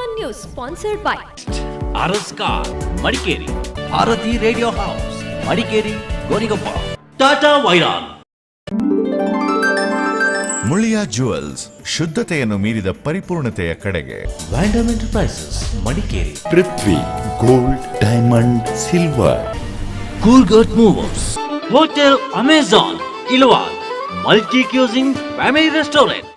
ಟಿವಿ1 news sponsored by ಅರಸ್ಕಾರ್ Madikeri, Bharati radio house Madikeri, Gonikoppa, Tata Wiron. Muliya jewels, ಶುದ್ಧತೆಯನ್ನು ಮೀರಿದ ಪರಿಪೂರ್ಣತೆಯ ಕಡೆಗೆ. ವ್ಯಾಂಡಮ್ enterprises Madikeri, Prithvi gold, diamond, silver. ಕೂರ್ಗಟ್ movers, hotel Amazon, Ilwala, multi cuisine family restaurant.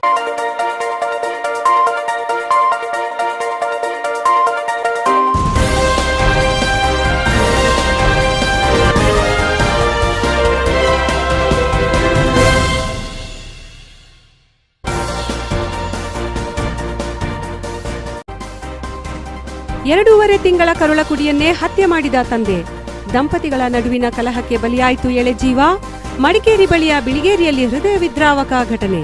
ಎರಡೂವರೆ ತಿಂಗಳ ಕರುಳ ಕುಡಿಯನ್ನೇ ಹತ್ಯೆ ಮಾಡಿದ ತಂದೆ. ದಂಪತಿಗಳ ನಡುವಿನ ಕಲಹಕ್ಕೆ ಬಲಿಯಾಯಿತು ಎಳೆ ಜೀವ. ಮಡಿಕೇರಿ ಬಳಿಯ ಬಿಳಿಗೇರಿಯಲ್ಲಿ ಹೃದಯ ವಿದ್ರಾವಕ ಘಟನೆ.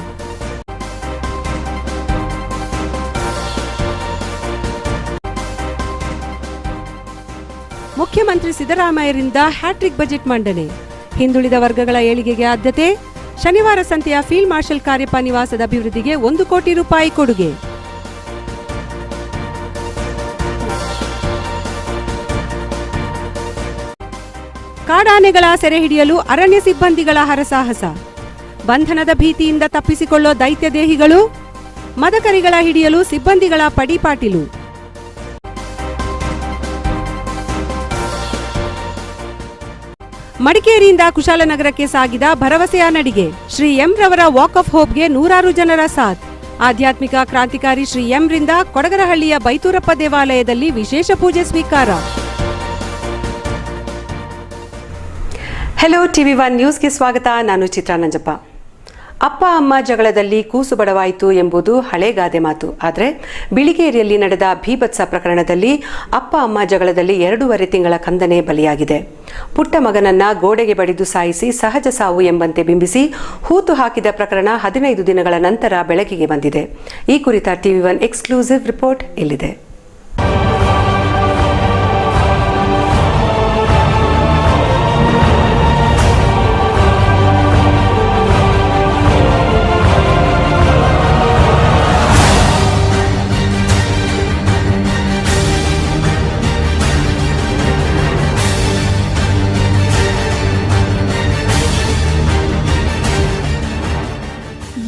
ಮುಖ್ಯಮಂತ್ರಿ ಸಿದ್ದರಾಮಯ್ಯರಿಂದ ಹ್ಯಾಟ್ರಿಕ್ ಬಜೆಟ್ ಮಂಡನೆ. ಹಿಂದುಳಿದ ವರ್ಗಗಳ ಏಳಿಗೆಗೆ ಆದ್ಯತೆ. ಶನಿವಾರ ಸಂತೆಯ ಫೀಲ್ಡ್ ಮಾರ್ಷಲ್ ಕಾರ್ಯಪ್ಪ ನಿವಾಸದ ಅಭಿವೃದ್ಧಿಗೆ 1 ಕೋಟಿ ರೂಪಾಯಿ ಕೊಡುಗೆ. ಕಾಡಾನೆಗಳ ಸೆರೆ ಹಿಡಿಯಲು ಅರಣ್ಯ ಸಿಬ್ಬಂದಿಗಳ ಹರಸಾಹಸ. ಬಂಧನದ ಭೀತಿಯಿಂದ ತಪ್ಪಿಸಿಕೊಳ್ಳೋ ದೈತ್ಯ ದೇಹಿಗಳು. ಮದಕರಿಗಳ ಹಿಡಿಯಲು ಸಿಬ್ಬಂದಿಗಳ ಪಡಿಪಾಟಿಲು. ಮಡಿಕೇರಿಯಿಂದ ಕುಶಾಲನಗರಕ್ಕೆ ಸಾಗಿದ ಭರವಸೆಯ ನಡಿಗೆ. ಶ್ರೀ ಎಂ ರವರ ವಾಕ್ ಆಫ್ ಹೋಪ್ಗೆ 100 ಜನರ ಸಾಥ್. ಆಧ್ಯಾತ್ಮಿಕ ಕ್ರಾಂತಿಕಾರಿ ಶ್ರೀ ಎಂ ರಿಂದ ಕೊಡಗರಹಳ್ಳಿಯ ಬೈತೂರಪ್ಪ ದೇವಾಲಯದಲ್ಲಿ ವಿಶೇಷ ಪೂಜೆ ಸ್ವೀಕಾರ. ಹಲೋ, ಟಿವಿ1 ನ್ಯೂಸ್ಗೆ ಸ್ವಾಗತ. ನಾನು ಚಿತ್ರಾ ನಂಜಪ್ಪ. ಅಪ್ಪ ಅಮ್ಮ ಜಗಳದಲ್ಲಿ ಕೂಸು ಬಡವಾಯಿತು ಎಂಬುದು ಹಳೆಗಾದೆ ಮಾತು. ಆದರೆ ಬಿಳಿಗೇರಿಯಲ್ಲಿ ನಡೆದ ಭೀಭತ್ಸ ಪ್ರಕರಣದಲ್ಲಿ ಅಪ್ಪ ಅಮ್ಮ ಜಗಳದಲ್ಲಿ 2.5 ತಿಂಗಳ ಕಂದನೆ ಬಲಿಯಾಗಿದೆ. ಪುಟ್ಟ ಮಗನನ್ನ ಗೋಡೆಗೆ ಬಡಿದು ಸಾಯಿಸಿ ಸಹಜ ಸಾವು ಎಂಬಂತೆ ಬಿಂಬಿಸಿ ಹೂತು ಹಾಕಿದ ಪ್ರಕರಣ 15 ದಿನಗಳ ನಂತರ ಬೆಳಕಿಗೆ ಬಂದಿದೆ. ಈ ಕುರಿತ ಟಿವಿ1 ಎಕ್ಸ್ಕ್ಲೂಸಿವ್ ರಿಪೋರ್ಟ್ ಇಲ್ಲಿದೆ.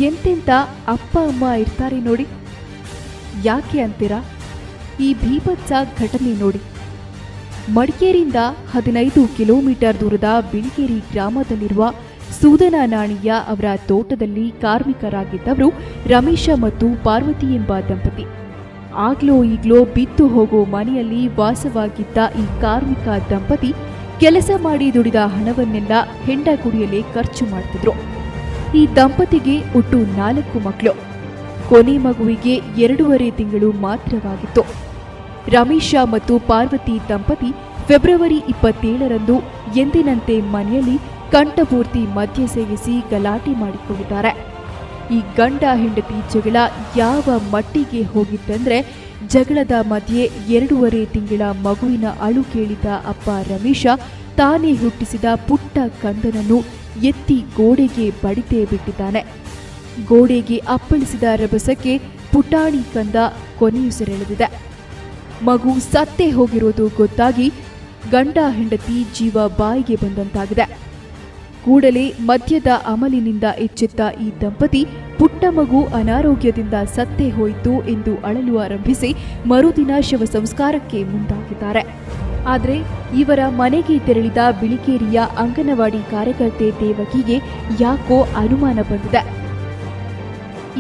ಎಂತೆಂಥ ಅಪ್ಪ ಅಮ್ಮ ಇರ್ತಾರೆ ನೋಡಿ. ಯಾಕೆ ಅಂತೀರಾ? ಈ ಭೀಭತ್ಸ ಘಟನೆ ನೋಡಿ. ಮಡಿಕೇರಿಯಿಂದ 15 ಕಿಲೋಮೀಟರ್ ದೂರದ ಬಿಳಿಗೇರಿ ಗ್ರಾಮದಲ್ಲಿರುವ ಸೂದನ ನಾಣಿಯ ಅವರ ತೋಟದಲ್ಲಿ ಕಾರ್ಮಿಕರಾಗಿದ್ದವರು ರಮೇಶ ಮತ್ತು ಪಾರ್ವತಿ ಎಂಬ ದಂಪತಿ. ಆಗ್ಲೋ ಈಗ್ಲೋ ಬಿದ್ದು ಹೋಗೋ ಮನೆಯಲ್ಲಿ ವಾಸವಾಗಿದ್ದ ಈ ಕಾರ್ಮಿಕ ದಂಪತಿ ಕೆಲಸ ಮಾಡಿ ದುಡಿದ ಹಣವನ್ನೆಲ್ಲ ಹೆಂಡ ಕುಡಿಯಲೇ ಖರ್ಚು ಮಾಡ್ತಿದ್ರು. ಈ ದಂಪತಿಗೆ ಒಟ್ಟು 4 ಮಕ್ಕಳು. ಕೊನೆ ಮಗುವಿಗೆ 2.5 ತಿಂಗಳು ಮಾತ್ರವಾಗಿತ್ತು. ರಮೇಶ ಮತ್ತು ಪಾರ್ವತಿ ದಂಪತಿ ಫೆಬ್ರವರಿ 27ರಂದು ಎಂದಿನಂತೆ ಮನೆಯಲ್ಲಿ ಕಂಠಪೂರ್ತಿ ಮದ್ಯ ಸೇವಿಸಿ ಗಲಾಟೆ ಮಾಡಿಕೊಂಡಿದ್ದಾರೆ. ಈ ಗಂಡ ಹೆಂಡತಿ ಜಗಳ ಯಾವ ಮಟ್ಟಿಗೆ ಹೋಗಿತ್ತಂದ್ರೆ, ಜಗಳದ ಮಧ್ಯೆ 2.5 ತಿಂಗಳ ಮಗುವಿನ ಅಳು ಕೇಳಿದ ಅಪ್ಪ ರಮೇಶ ತಾನೇ ಹುಟ್ಟಿಸಿದ ಪುಟ್ಟ ಕಂದನನ್ನು ಎತ್ತಿ ಗೋಡೆಗೆ ಬಡಿತೇ ಬಿಟ್ಟಿದ್ದಾನೆ. ಗೋಡೆಗೆ ಅಪ್ಪಳಿಸಿದ ರಭಸಕ್ಕೆ ಪುಟಾಣಿ ಕಂದ ಕೊನೆಯುಸಿರೆಳೆದಿದೆ. ಮಗು ಸತ್ತೇ ಹೋಗಿರೋದು ಗೊತ್ತಾಗಿ ಗಂಡ ಹೆಂಡತಿ ಜೀವ ಬಾಯಿಗೆ ಬಂದಂತಾಗಿದೆ. ಕೂಡಲೇ ಮದ್ಯದ ಅಮಲಿನಿಂದ ಎಚ್ಚೆತ್ತ ಈ ದಂಪತಿ ಪುಟ್ಟ ಮಗು ಅನಾರೋಗ್ಯದಿಂದ ಸತ್ತೇ ಹೋಯಿತು ಎಂದು ಅಳಲು ಆರಂಭಿಸಿ ಮರುದಿನ ಶವ ಸಂಸ್ಕಾರಕ್ಕೆ ಮುಂದಾಗಿದ್ದಾರೆ. ಆದರೆ ಇವರ ಮನೆಗೆ ತೆರಳಿದ ಬಿಳಿಗೇರಿಯ ಅಂಗನವಾಡಿ ಕಾರ್ಯಕರ್ತೆ ದೇವಕಿಗೆ ಯಾಕೋ ಅನುಮಾನ ಬಂದಿದೆ.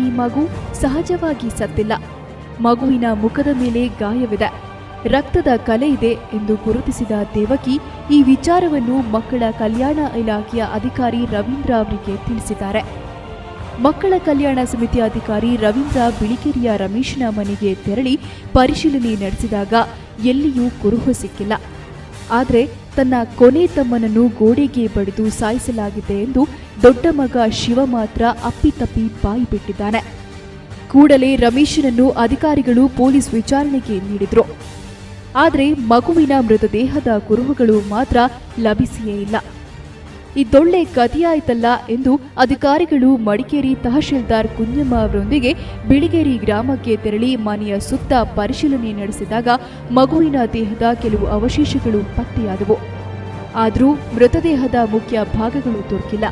ಈ ಮಗು ಸಹಜವಾಗಿ ಸತ್ತಿಲ್ಲ. ಮಗುವಿನ ಮುಖದ ಮೇಲೆ ಗಾಯವಿದೆ, ರಕ್ತದ ಕಲೆ ಇದೆ ಎಂದು ಗುರುತಿಸಿದ ದೇವಕಿ ಈ ವಿಚಾರವನ್ನು ಮಕ್ಕಳ ಕಲ್ಯಾಣ ಇಲಾಖೆಯ ಅಧಿಕಾರಿ ರವೀಂದ್ರ ಅವರಿಗೆ ತಿಳಿಸಿದ್ದಾರೆ. ಮಕ್ಕಳ ಕಲ್ಯಾಣ ಸಮಿತಿ ಅಧಿಕಾರಿ ರವೀಂದ್ರ ಬಿಳಿಗೇರಿಯ ರಮೇಶನ ಮನೆಗೆ ತೆರಳಿ ಪರಿಶೀಲನೆ ನಡೆಸಿದಾಗ ಎಲ್ಲಿಯೂ ಕುರುಹು ಸಿಕ್ಕಿಲ್ಲ. ಆದರೆ ತನ್ನ ಕೊನೆ ತಮ್ಮನನ್ನು ಗೋಡೆಗೆ ಬಡಿದು ಸಾಯಿಸಲಾಗಿದೆ ಎಂದು ದೊಡ್ಡ ಮಗ ಶಿವ ಮಾತ್ರ ಅಪ್ಪಿತಪ್ಪಿ ಬಾಯಿ ಬಿಟ್ಟಿದ್ದಾನೆ. ಕೂಡಲೇ ರಮೇಶನನ್ನು ಅಧಿಕಾರಿಗಳು ಪೊಲೀಸ್ ವಿಚಾರಣೆಗೆ ನೀಡಿದ್ರು. ಆದರೆ ಮಗುವಿನ ಮೃತದೇಹದ ಕುರುಹುಗಳು ಮಾತ್ರ ಲಭಿಸಿಯೇ ಇಲ್ಲ. ಇದೊಳ್ಳೆ ಕಥೆಯಾಯ್ತಲ್ಲ ಎಂದು ಅಧಿಕಾರಿಗಳು ಮಡಿಕೇರಿ ತಹಶೀಲ್ದಾರ್ ಕುಂಜಮ್ಮ ಅವರೊಂದಿಗೆ ಬಿಳಿಗೇರಿ ಗ್ರಾಮಕ್ಕೆ ತೆರಳಿ ಮನೆಯ ಸುತ್ತ ಪರಿಶೀಲನೆ ನಡೆಸಿದಾಗ ಮಗುವಿನ ದೇಹದ ಕೆಲವು ಅವಶೇಷಗಳು ಪತ್ತೆಯಾದವು. ಆದರೂ ಮೃತದೇಹದ ಮುಖ್ಯ ಭಾಗಗಳು ದೊರಕಿಲ್ಲ.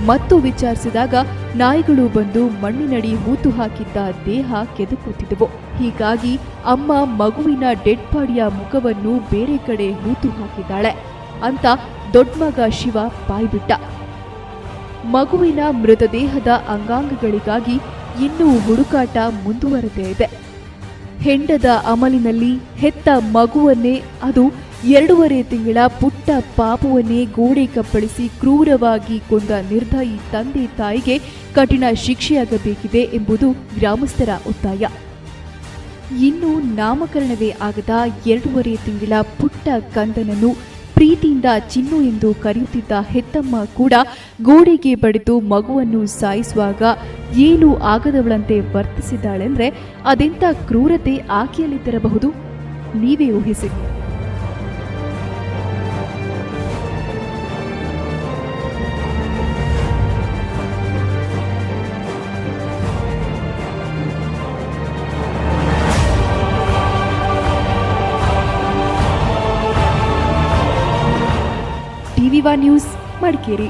ಮತ್ತು ವಿಚಾರಿಸಿದಾಗ ನಾಯಿಗಳು ಬಂದು ಮಣ್ಣಿನಡಿ ಹೂತು ಹಾಕಿದ್ದ ದೇಹ ಕೆದಕುತ್ತಿದ್ದವು. ಹೀಗಾಗಿ ಅಮ್ಮ ಮಗುವಿನ ಡೆಡ್ ಬಾಡಿಯ ಮುಖವನ್ನು ಬೇರೆ ಕಡೆ ಹೂತು ಹಾಕಿದ್ದಾಳೆ ಅಂತ ದೊಡ್ಡ ಮಗ ಶಿವ ಬಾಯ್ಬಿಟ್ಟ. ಮಗುವಿನ ಮೃತದೇಹದ ಅಂಗಾಂಗಗಳಿಗಾಗಿ ಇನ್ನೂ ಹುಡುಕಾಟ ಮುಂದುವರೆದೇ ಇದೆ. ಹೆಂಡದ ಅಮಲಿನಲ್ಲಿ ಹೆತ್ತ ಮಗುವನ್ನೇ, ಅದು 2.5 ತಿಂಗಳ ಪುಟ್ಟ ಪಾಪುವನ್ನೇ ಗೋಡೆ ಕಪ್ಪಳಿಸಿ ಕ್ರೂರವಾಗಿ ಕೊಂದ ನಿರ್ದಯಿ ತಂದೆ ತಾಯಿಗೆ ಕಠಿಣ ಶಿಕ್ಷೆಯಾಗಬೇಕಿದೆ ಎಂಬುದು ಗ್ರಾಮಸ್ಥರ ಒತ್ತಾಯ. ಇನ್ನು ನಾಮಕರಣವೇ ಆಗದ 2.5 ತಿಂಗಳ ಪುಟ್ಟ ಕಂದನನ್ನು ಪ್ರೀತಿಯಿಂದ ಚಿನ್ನು ಎಂದು ಕರೆಯುತ್ತಿದ್ದ ಹೆತ್ತಮ್ಮ ಕೂಡ ಗೋಡೆಗೆ ಬಡಿದು ಮಗುವನ್ನು ಸಾಯಿಸುವಾಗ ಏನೂ ಆಗದವಳಂತೆ ವರ್ತಿಸಿದ್ದಾಳೆಂದ್ರೆ ಅದೆಂಥ ಕ್ರೂರತೆ ಆಕೆಯಲ್ಲಿದ್ದಿರಬಹುದು? ನೀವೇ ಊಹಿಸಿ. ಟಿವಿ1 ನ್ಯೂಸ್ ಮಡಿಕೇರಿ.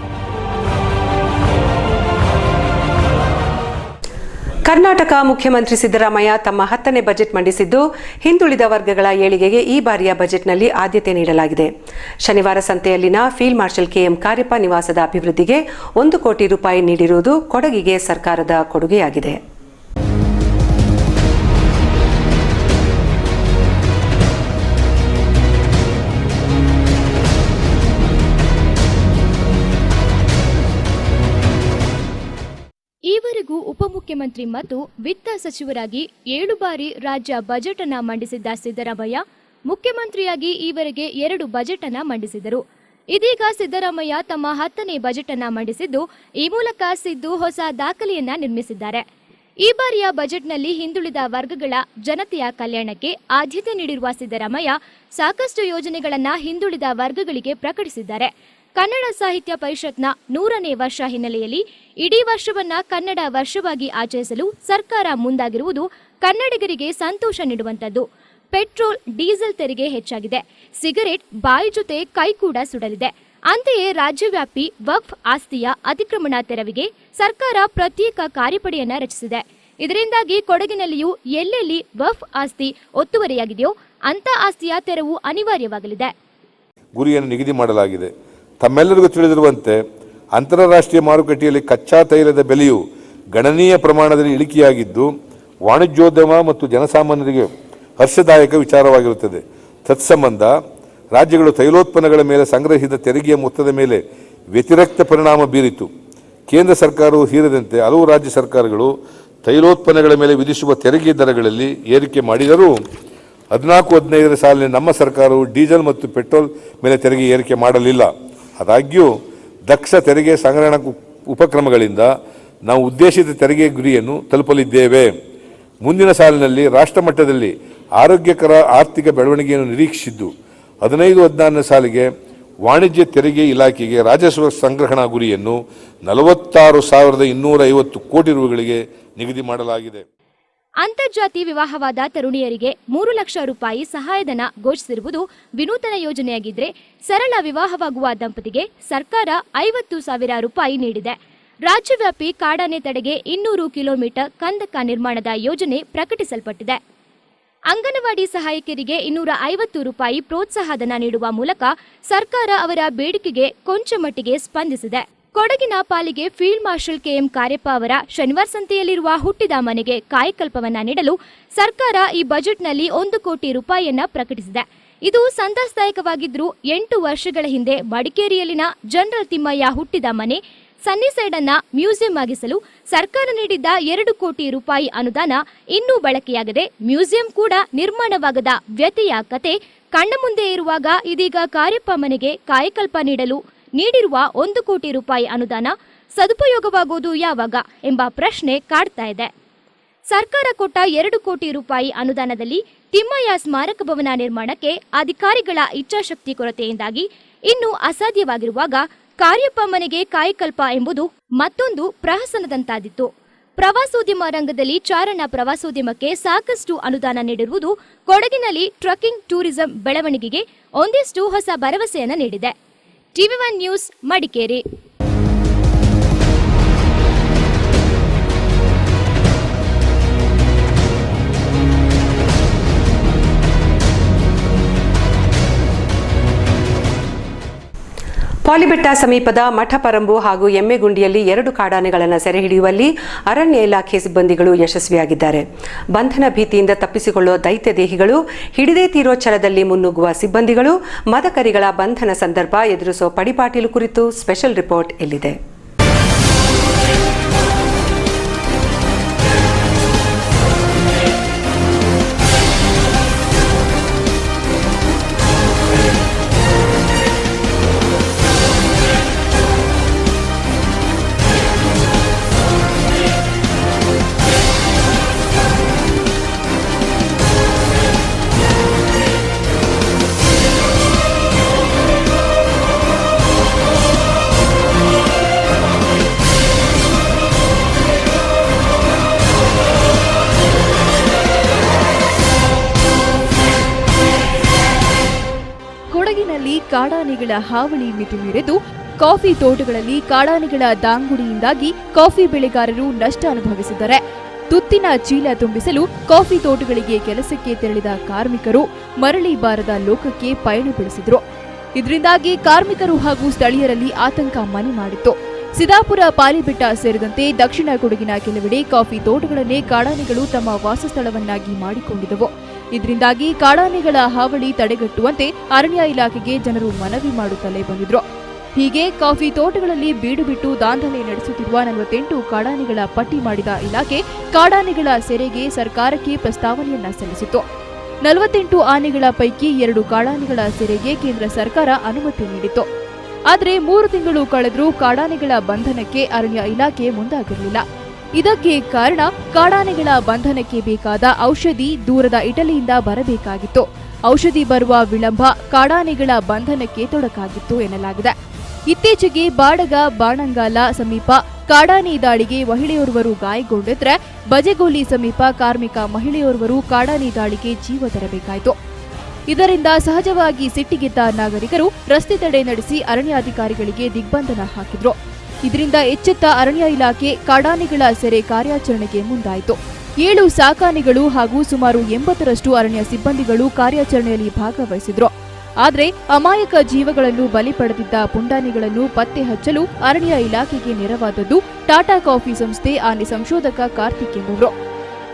ಕರ್ನಾಟಕ ಮುಖ್ಯಮಂತ್ರಿ ಸಿದ್ದರಾಮಯ್ಯ ತಮ್ಮ 10ನೇ ಬಜೆಟ್ ಮಂಡಿಸಿದ್ದು, ಹಿಂದುಳಿದ ವರ್ಗಗಳ ಏಳಿಗೆಗೆ ಈ ಬಾರಿಯ ಬಜೆಟ್ನಲ್ಲಿ ಆದ್ಯತೆ ನೀಡಲಾಗಿದೆ. ಶನಿವಾರ ಸಂತೆಯಲ್ಲಿನ ಫೀಲ್ಡ್ ಮಾರ್ಷಲ್ ಕೆಎಂ ಕಾರ್ಯಪ್ಪ ನಿವಾಸದ ಅಭಿವೃದ್ಧಿಗೆ 1 ಕೋಟಿ ರೂಪಾಯಿ ನೀಡಿರುವುದು ಕೊಡಗಿಗೆ ಸರ್ಕಾರದ ಕೊಡುಗೆಯಾಗಿದೆ. ಈವರೆಗೂ ಉಪಮುಖ್ಯಮಂತ್ರಿ ಮತ್ತು ವಿತ್ತ ಸಚಿವರಾಗಿ 7 ಬಾರಿ ರಾಜ್ಯ ಬಜೆಟ್ ಅನ್ನು ಮಂಡಿಸಿದ್ದ ಸಿದ್ದರಾಮಯ್ಯ ಮುಖ್ಯಮಂತ್ರಿಯಾಗಿ ಈವರೆಗೆ 2 ಬಜೆಟ್ ಅನ್ನು ಮಂಡಿಸಿದರು. ಇದೀಗ ಸಿದ್ದರಾಮಯ್ಯ ತಮ್ಮ 10ನೇ ಬಜೆಟ್ ಅನ್ನು ಮಂಡಿಸಿದ್ದು, ಈ ಮೂಲಕ ಸಿದ್ದು ಹೊಸ ದಾಖಲೆಯನ್ನ ನಿರ್ಮಿಸಿದ್ದಾರೆ. ಈ ಬಾರಿಯ ಬಜೆಟ್ನಲ್ಲಿ ಹಿಂದುಳಿದ ವರ್ಗಗಳ ಜನತೆಯ ಕಲ್ಯಾಣಕ್ಕೆ ಆದ್ಯತೆ ನೀಡಿರುವ ಸಿದ್ದರಾಮಯ್ಯ ಸಾಕಷ್ಟು ಯೋಜನೆಗಳನ್ನು ಹಿಂದುಳಿದ ವರ್ಗಗಳಿಗೆ ಪ್ರಕಟಿಸಿದ್ದಾರೆ. ಕನ್ನಡ ಸಾಹಿತ್ಯ ಪರಿಷತ್ನ 100ನೇ ವರ್ಷ ಹಿನ್ನೆಲೆಯಲ್ಲಿ ಇಡೀ ವರ್ಷವನ್ನ ಕನ್ನಡ ವರ್ಷವಾಗಿ ಆಚರಿಸಲು ಸರ್ಕಾರ ಮುಂದಾಗಿರುವುದು ಕನ್ನಡಿಗರಿಗೆ ಸಂತೋಷ ನೀಡುವಂತದ್ದು. ಪೆಟ್ರೋಲ್, ಡೀಸೆಲ್ ತೆರಿಗೆ ಹೆಚ್ಚಾಗಿದೆ. ಸಿಗರೆಟ್ ಬಾಯಿ ಜೊತೆ ಕೈ ಕೂಡ ಸುಡಲಿದೆ. ಅಂತೆಯೇ ರಾಜ್ಯವ್ಯಾಪಿ ವಕ್ಫ್ ಆಸ್ತಿಯ ಅತಿಕ್ರಮಣ ತೆರವಿಗೆ ಸರ್ಕಾರ ಪ್ರತ್ಯೇಕ ಕಾರ್ಯಪಡೆಯನ್ನ ರಚಿಸಿದೆ. ಇದರಿಂದಾಗಿ ಕೊಡಗಿನಲ್ಲಿಯೂ ಎಲ್ಲೆಲ್ಲಿ ವಕ್ಫ್ ಆಸ್ತಿ ಒತ್ತುವರಿಯಾಗಿದೆಯೋ ಅಂತ ಆಸ್ತಿಯ ತೆರವು ಅನಿವಾರ್ಯವಾಗಲಿದೆ. ಗುರಿಯನ್ನು ನಿಗದಿ ಮಾಡಲಾಗಿದೆ. ತಮ್ಮೆಲ್ಲರಿಗೂ ತಿಳಿದಿರುವಂತೆ ಅಂತಾರಾಷ್ಟ್ರೀಯ ಮಾರುಕಟ್ಟೆಯಲ್ಲಿ ಕಚ್ಚಾ ತೈಲದ ಬೆಲೆಯು ಗಣನೀಯ ಪ್ರಮಾಣದಲ್ಲಿ ಇಳಿಕೆಯಾಗಿದ್ದು, ವಾಣಿಜ್ಯೋದ್ಯಮ ಮತ್ತು ಜನಸಾಮಾನ್ಯರಿಗೆ ಹರ್ಷದಾಯಕ ವಿಚಾರವಾಗಿರುತ್ತದೆ. ತತ್ಸಂಬಂಧ ರಾಜ್ಯಗಳು ತೈಲೋತ್ಪನ್ನಗಳ ಮೇಲೆ ಸಂಗ್ರಹಿಸಿದ ತೆರಿಗೆಯ ಮೊತ್ತದ ಮೇಲೆ ವ್ಯತಿರಿಕ್ತ ಪರಿಣಾಮ ಬೀರಿತು. ಕೇಂದ್ರ ಸರ್ಕಾರವು ಸೇರಿದಂತೆ ಹಲವು ರಾಜ್ಯ ಸರ್ಕಾರಗಳು ತೈಲೋತ್ಪನ್ನಗಳ ಮೇಲೆ ವಿಧಿಸುವ ತೆರಿಗೆ ದರಗಳಲ್ಲಿ ಏರಿಕೆ ಮಾಡಿದರೂ 14-15 ಸಾಲಿನ ನಮ್ಮ ಸರ್ಕಾರವು ಡೀಸೆಲ್ ಮತ್ತು ಪೆಟ್ರೋಲ್ ಮೇಲೆ ತೆರಿಗೆ ಏರಿಕೆ ಮಾಡಲಿಲ್ಲ. ಆದಾಗ್ಯೂ ದಕ್ಷ ತೆರಿಗೆ ಸಂಗ್ರಹಣಾ ಉಪಕ್ರಮಗಳಿಂದ ನಾವು ಉದ್ದೇಶಿತ ತೆರಿಗೆ ಗುರಿಯನ್ನು ತಲುಪಲಿದ್ದೇವೆ. ಮುಂದಿನ ಸಾಲಿನಲ್ಲಿ ರಾಷ್ಟ್ರ ಮಟ್ಟದಲ್ಲಿ ಆರೋಗ್ಯಕರ ಆರ್ಥಿಕ ಬೆಳವಣಿಗೆಯನ್ನು ನಿರೀಕ್ಷಿಸಿದ್ದು, 15-16 ಸಾಲಿಗೆ ವಾಣಿಜ್ಯ ತೆರಿಗೆ ಇಲಾಖೆಗೆ ರಾಜಸ್ವ ಸಂಗ್ರಹಣಾ ಗುರಿಯನ್ನು 46,250 ಕೋಟಿ ರೂಪಾಯಿಗಳಿಗೆ ನಿಗದಿ ಮಾಡಲಾಗಿದೆ. ಅಂತರ್ಜಾತಿ ವಿವಾಹವಾದ ತರುಣಿಯರಿಗೆ 3 ಲಕ್ಷ ರೂಪಾಯಿ ಸಹಾಯಧನ ಘೋಷಿಸಿರುವುದು ವಿನೂತನ ಯೋಜನೆಯಾಗಿದ್ದರೆ, ಸರಳ ವಿವಾಹವಾಗುವ ದಂಪತಿಗೆ ಸರ್ಕಾರ 50,000 ರೂಪಾಯಿ ನೀಡಿದೆ. ರಾಜ್ಯವ್ಯಾಪಿ ಕಾಡಾನೆ ತಡೆಗೆ 200 ಕಿಲೋಮೀಟರ್ ಕಂದಕ ನಿರ್ಮಾಣದ ಯೋಜನೆ ಪ್ರಕಟಿಸಲ್ಪಟ್ಟಿದೆ. ಅಂಗನವಾಡಿ ಸಹಾಯಕಿಯರಿಗೆ 250 ರೂಪಾಯಿ ಪ್ರೋತ್ಸಾಹಧನ ನೀಡುವ ಮೂಲಕ ಸರ್ಕಾರ ಅವರ ಬೇಡಿಕೆಗೆ ಕೊಂಚ ಮಟ್ಟಿಗೆ ಸ್ಪಂದಿಸಿದೆ. ಕೊಡಗಿನ ಪಾಲಿಗೆ ಫೀಲ್ಡ್ ಮಾರ್ಷಲ್ ಕೆಎಂ ಕಾರ್ಯಪ್ಪ ಅವರ ಶನಿವಾರ ಸಂತೆಯಲ್ಲಿರುವ ಹುಟ್ಟಿದ ಮನೆಗೆ ಕಾಯಕಲ್ಪವನ್ನ ನೀಡಲು ಸರ್ಕಾರ ಈ ಬಜೆಟ್ನಲ್ಲಿ 1 ಕೋಟಿ ರೂಪಾಯಿಯನ್ನ ಪ್ರಕಟಿಸಿದೆ. ಇದು ಸಂತಸದಾಯಕವಾಗಿದ್ದರೂ 8 ವರ್ಷಗಳ ಹಿಂದೆ ಮಡಿಕೇರಿಯಲ್ಲಿನ ಜನರಲ್ ತಿಮ್ಮಯ್ಯ ಹುಟ್ಟಿದ ಮನೆ ಸನ್ನಿಸೈಡ್ ಅನ್ನ ಮ್ಯೂಸಿಯಂ ಆಗಿಸಲು ಸರ್ಕಾರ ನೀಡಿದ್ದ 2 ಕೋಟಿ ರೂಪಾಯಿ ಅನುದಾನ ಇನ್ನೂ ಬಳಕೆಯಾಗದೆ ಮ್ಯೂಸಿಯಂ ಕೂಡ ನಿರ್ಮಾಣವಾಗದ ವ್ಯಥೆಯ ಕತೆ ಕಣ್ಣ ಮುಂದೆ ಇರುವಾಗ ಇದೀಗ ಕಾರ್ಯಪ್ಪ ಮನೆಗೆ ಕಾಯಕಲ್ಪ ನೀಡಲು ನೀಡಿರುವ 1 ಕೋಟಿ ರೂಪಾಯಿ ಅನುದಾನ ಸದುಪಯೋಗವಾಗುವುದು ಯಾವಾಗ ಎಂಬ ಪ್ರಶ್ನೆ ಕಾಡ್ತಾ ಇದೆ. ಸರ್ಕಾರ ಕೊಟ್ಟ 2 ಕೋಟಿ ರೂಪಾಯಿ ಅನುದಾನದಲ್ಲಿ ತಿಮ್ಮಯ್ಯ ಸ್ಮಾರಕ ಭವನ ನಿರ್ಮಾಣಕ್ಕೆ ಅಧಿಕಾರಿಗಳ ಇಚ್ಛಾಶಕ್ತಿ ಕೊರತೆಯಿಂದಾಗಿ ಇನ್ನೂ ಅಸಾಧ್ಯವಾಗಿರುವಾಗ ಕಾರ್ಯಪ್ಪ ಮನೆಗೆ ಕಾಯಕಲ್ಪ ಎಂಬುದು ಮತ್ತೊಂದು ಪ್ರಹಸನದಂತಾದಿತ್ತು. ಪ್ರವಾಸೋದ್ಯಮ ರಂಗದಲ್ಲಿ ಚಾರಣ ಪ್ರವಾಸೋದ್ಯಮಕ್ಕೆ ಸಾಕಷ್ಟು ಅನುದಾನ ನೀಡಿರುವುದು ಕೊಡಗಿನಲ್ಲಿ ಟ್ರಕ್ಕಿಂಗ್ ಟೂರಿಸಂ ಬೆಳವಣಿಗೆಗೆ ಒಂದಿಷ್ಟು ಹೊಸ ಭರವಸೆಯನ್ನು ನೀಡಿದೆ. TV1 news Madikeri. ಪಾಲಿಬೆಟ್ಟ ಸಮೀಪದ ಮಠಪರಂಬು ಹಾಗೂ ಎಮ್ಮೆಗುಂಡಿಯಲ್ಲಿ 2 ಕಾಡಾನೆಗಳನ್ನು ಸೆರೆ ಹಿಡಿಯುವಲ್ಲಿ ಅರಣ್ಯ ಇಲಾಖೆ ಸಿಬ್ಬಂದಿಗಳು ಯಶಸ್ವಿಯಾಗಿದ್ದಾರೆ. ಬಂಧನ ಭೀತಿಯಿಂದ ತಪ್ಪಿಸಿಕೊಳ್ಳುವ ದೈತ್ಯ ದೇಹಿಗಳು, ಹಿಡಿದೇ ತೀರೋ ಛಲದಲ್ಲಿ ಮುನ್ನುಗ್ಗುವ ಸಿಬ್ಬಂದಿಗಳು, ಮದಕರಿಗಳ ಬಂಧನ ಸಂದರ್ಭ ಎದುರಿಸುವ ಪಡಿಪಾಟೀಲು ಕುರಿತು ಸ್ಪೆಷಲ್ ರಿಪೋರ್ಟ್ ಇಲ್ಲಿದೆ. ಕೊಡಗಿನಲ್ಲಿ ಕಾಡಾನೆಗಳ ಹಾವಳಿ ಮಿತಿಮೀರಿದ್ದು ಕಾಫಿ ತೋಟಗಳಲ್ಲಿ ಕಾಡಾನೆಗಳ ದಾಂಗುಡಿಯಿಂದಾಗಿ ಕಾಫಿ ಬೆಳೆಗಾರರು ನಷ್ಟ ಅನುಭವಿಸಿದ್ದಾರೆ. ತುತ್ತಿನ ಚೀಲ ತುಂಬಿಸಲು ಕಾಫಿ ತೋಟಗಳಿಗೆ ಕೆಲಸಕ್ಕೆ ತೆರಳಿದ ಕಾರ್ಮಿಕರು ಮರಳಿ ಬಾರದ ಲೋಕಕ್ಕೆ ಪಯಣ ಬೆಳೆಸಿದ್ರು. ಇದರಿಂದಾಗಿ ಕಾರ್ಮಿಕರು ಹಾಗೂ ಸ್ಥಳೀಯರಲ್ಲಿ ಆತಂಕ ಮನೆ ಮಾಡಿತ್ತು. ಸಿದಾಪುರ, ಪಾಲಿಬೆಟ್ಟ ಸೇರಿದಂತೆ ದಕ್ಷಿಣ ಕೊಡಗಿನ ಕೆಲವೆಡೆ ಕಾಫಿ ತೋಟಗಳನ್ನೇ ಕಾಡಾನೆಗಳು ತಮ್ಮ ವಾಸಸ್ಥಳವನ್ನಾಗಿ ಮಾಡಿಕೊಂಡಿದ್ದವು. ಇದರಿಂದಾಗಿ ಕಾಡಾನೆಗಳ ಹಾವಳಿ ತಡೆಗಟ್ಟುವಂತೆ ಅರಣ್ಯ ಇಲಾಖೆಗೆ ಜನರು ಮನವಿ ಮಾಡುತ್ತಲೇ ಬಂದಿದ್ರು. ಹೀಗೆ ಕಾಫಿ ತೋಟಗಳಲ್ಲಿ ಬೀಡು ಬಿಟ್ಟು ದಾಂಧಲೆ ನಡೆಸುತ್ತಿರುವ 48 ಕಾಡಾನೆಗಳ ಪಟ್ಟಿ ಮಾಡಿದ ಇಲಾಖೆ ಕಾಡಾನೆಗಳ ಸೆರೆಗೆ ಸರ್ಕಾರಕ್ಕೆ ಪ್ರಸ್ತಾವನೆಯನ್ನ ಸಲ್ಲಿಸಿತು. 48 ಆನೆಗಳ ಪೈಕಿ 2 ಕಾಡಾನೆಗಳ ಸೆರೆಗೆ ಕೇಂದ್ರ ಸರ್ಕಾರ ಅನುಮತಿ ನೀಡಿತು. ಆದರೆ 3 ತಿಂಗಳು ಕಳೆದರೂ ಕಾಡಾನೆಗಳ ಬಂಧನಕ್ಕೆ ಅರಣ್ಯ ಇಲಾಖೆ ಮುಂದಾಗಿರಲಿಲ್ಲ. ಇದಕ್ಕೆ ಕಾರಣ ಕಾಡಾನೆಗಳ ಬಂಧನಕ್ಕೆ ಬೇಕಾದ ಔಷಧಿ ದೂರದ ಇಟಲಿಯಿಂದ ಬರಬೇಕಾಗಿತ್ತು. ಔಷಧಿ ಬರುವ ವಿಳಂಬ ಕಾಡಾನೆಗಳ ಬಂಧನಕ್ಕೆ ತೊಡಕಾಗಿತ್ತು ಎನ್ನಲಾಗಿದೆ. ಇತ್ತೀಚೆಗೆ ಬಾಡಗ ಬಾಣಂಗಾಲ ಸಮೀಪ ಕಾಡಾನೆ ದಾಳಿಗೆ ಮಹಿಳೆಯೋರ್ವರು ಗಾಯಗೊಂಡಿದ್ರೆ, ಬಜೆಗೋಲಿ ಸಮೀಪ ಕಾರ್ಮಿಕ ಮಹಿಳೆಯೋರ್ವರು ಕಾಡಾನೆ ದಾಳಿಗೆ ಜೀವ ತೆರಬೇಕಾಯಿತು. ಇದರಿಂದ ಸಹಜವಾಗಿ ಸಿಟ್ಟಿಗೆದ್ದ ನಾಗರಿಕರು ರಸ್ತೆ ತಡೆ ನಡೆಸಿ ಅರಣ್ಯಾಧಿಕಾರಿಗಳಿಗೆ ದಿಗ್ಬಂಧನ ಹಾಕಿದ್ರು. ಇದರಿಂದ ಎಚ್ಚೆತ್ತ ಅರಣ್ಯ ಇಲಾಖೆ ಕಾಡಾನೆಗಳ ಸೆರೆ ಕಾರ್ಯಾಚರಣೆಗೆ ಮುಂದಾಯಿತು. 7 ಸಾಕಾನೆಗಳು ಹಾಗೂ ಸುಮಾರು 80ರಷ್ಟು ಅರಣ್ಯ ಸಿಬ್ಬಂದಿಗಳು ಕಾರ್ಯಾಚರಣೆಯಲ್ಲಿ ಭಾಗವಹಿಸಿದ್ರು. ಆದರೆ ಅಮಾಯಕ ಜೀವಗಳನ್ನು ಬಲಿ ಪಡೆದಿದ್ದ ಪುಂಡಾನೆಗಳನ್ನು ಪತ್ತೆ ಹಚ್ಚಲು ಅರಣ್ಯ ಇಲಾಖೆಗೆ ನೆರವಾದದ್ದು ಟಾಟಾ ಕಾಫಿ ಸಂಸ್ಥೆ ಆನೆ ಸಂಶೋಧಕ ಕಾರ್ತಿಕ್ ಎಂಬುವರು.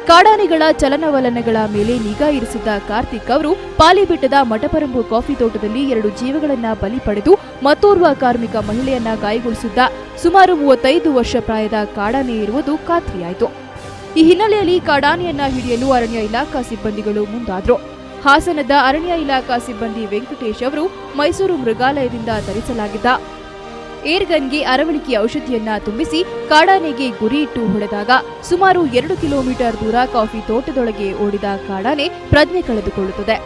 ಕಾಡಾನೆಗಳ ಚಲನವಲನಗಳ ಮೇಲೆ ನಿಗಾ ಇರಿಸಿದ್ದ ಕಾರ್ತಿಕ್ ಅವರು ಪಾಲಿಬೆಟ್ಟದ ಮಠಪರಂಬು ಕಾಫಿ ತೋಟದಲ್ಲಿ 2 ಜೀವಗಳನ್ನ ಬಲಿ ಪಡೆದು ಮತ್ತೋರ್ವ ಕಾರ್ಮಿಕ ಮಹಿಳೆಯನ್ನ ಗಾಯಗೊಳಿಸಿದ್ದ ಸುಮಾರು 35 ವರ್ಷ ಪ್ರಾಯದ ಕಾಡಾನೆ ಇರುವುದು ಖಾತ್ರಿಯಾಯಿತು. ಈ ಹಿನ್ನೆಲೆಯಲ್ಲಿ ಕಾಡಾನೆಯನ್ನ ಹಿಡಿಯಲು ಅರಣ್ಯ ಇಲಾಖಾ ಸಿಬ್ಬಂದಿಗಳು ಮುಂದಾದ್ರು. ಹಾಸನದ ಅರಣ್ಯ ಇಲಾಖಾ ಸಿಬ್ಬಂದಿ ವೆಂಕಟೇಶ್ ಅವರು ಮೈಸೂರು ಮೃಗಾಲಯದಿಂದ ತರಿಸಲಾಗಿದ್ದ ಏರ್ಗನ್ಗೆ ಅರವಳಿಕೆ ಔಷಧಿಯನ್ನ ತುಂಬಿಸಿ ಕಾಡಾನೆಗೆ ಗುರಿಯಿಟ್ಟು ಹೊಡೆದಾಗ ಸುಮಾರು 2 ಕಿಲೋಮೀಟರ್ ದೂರ ಕಾಫಿ ತೋಟದೊಳಗೆ ಓಡಿದ ಕಾಡಾನೆ ಪ್ರಜ್ಞೆ ಕಳೆದುಕೊಳ್ಳುತ್ತದೆ.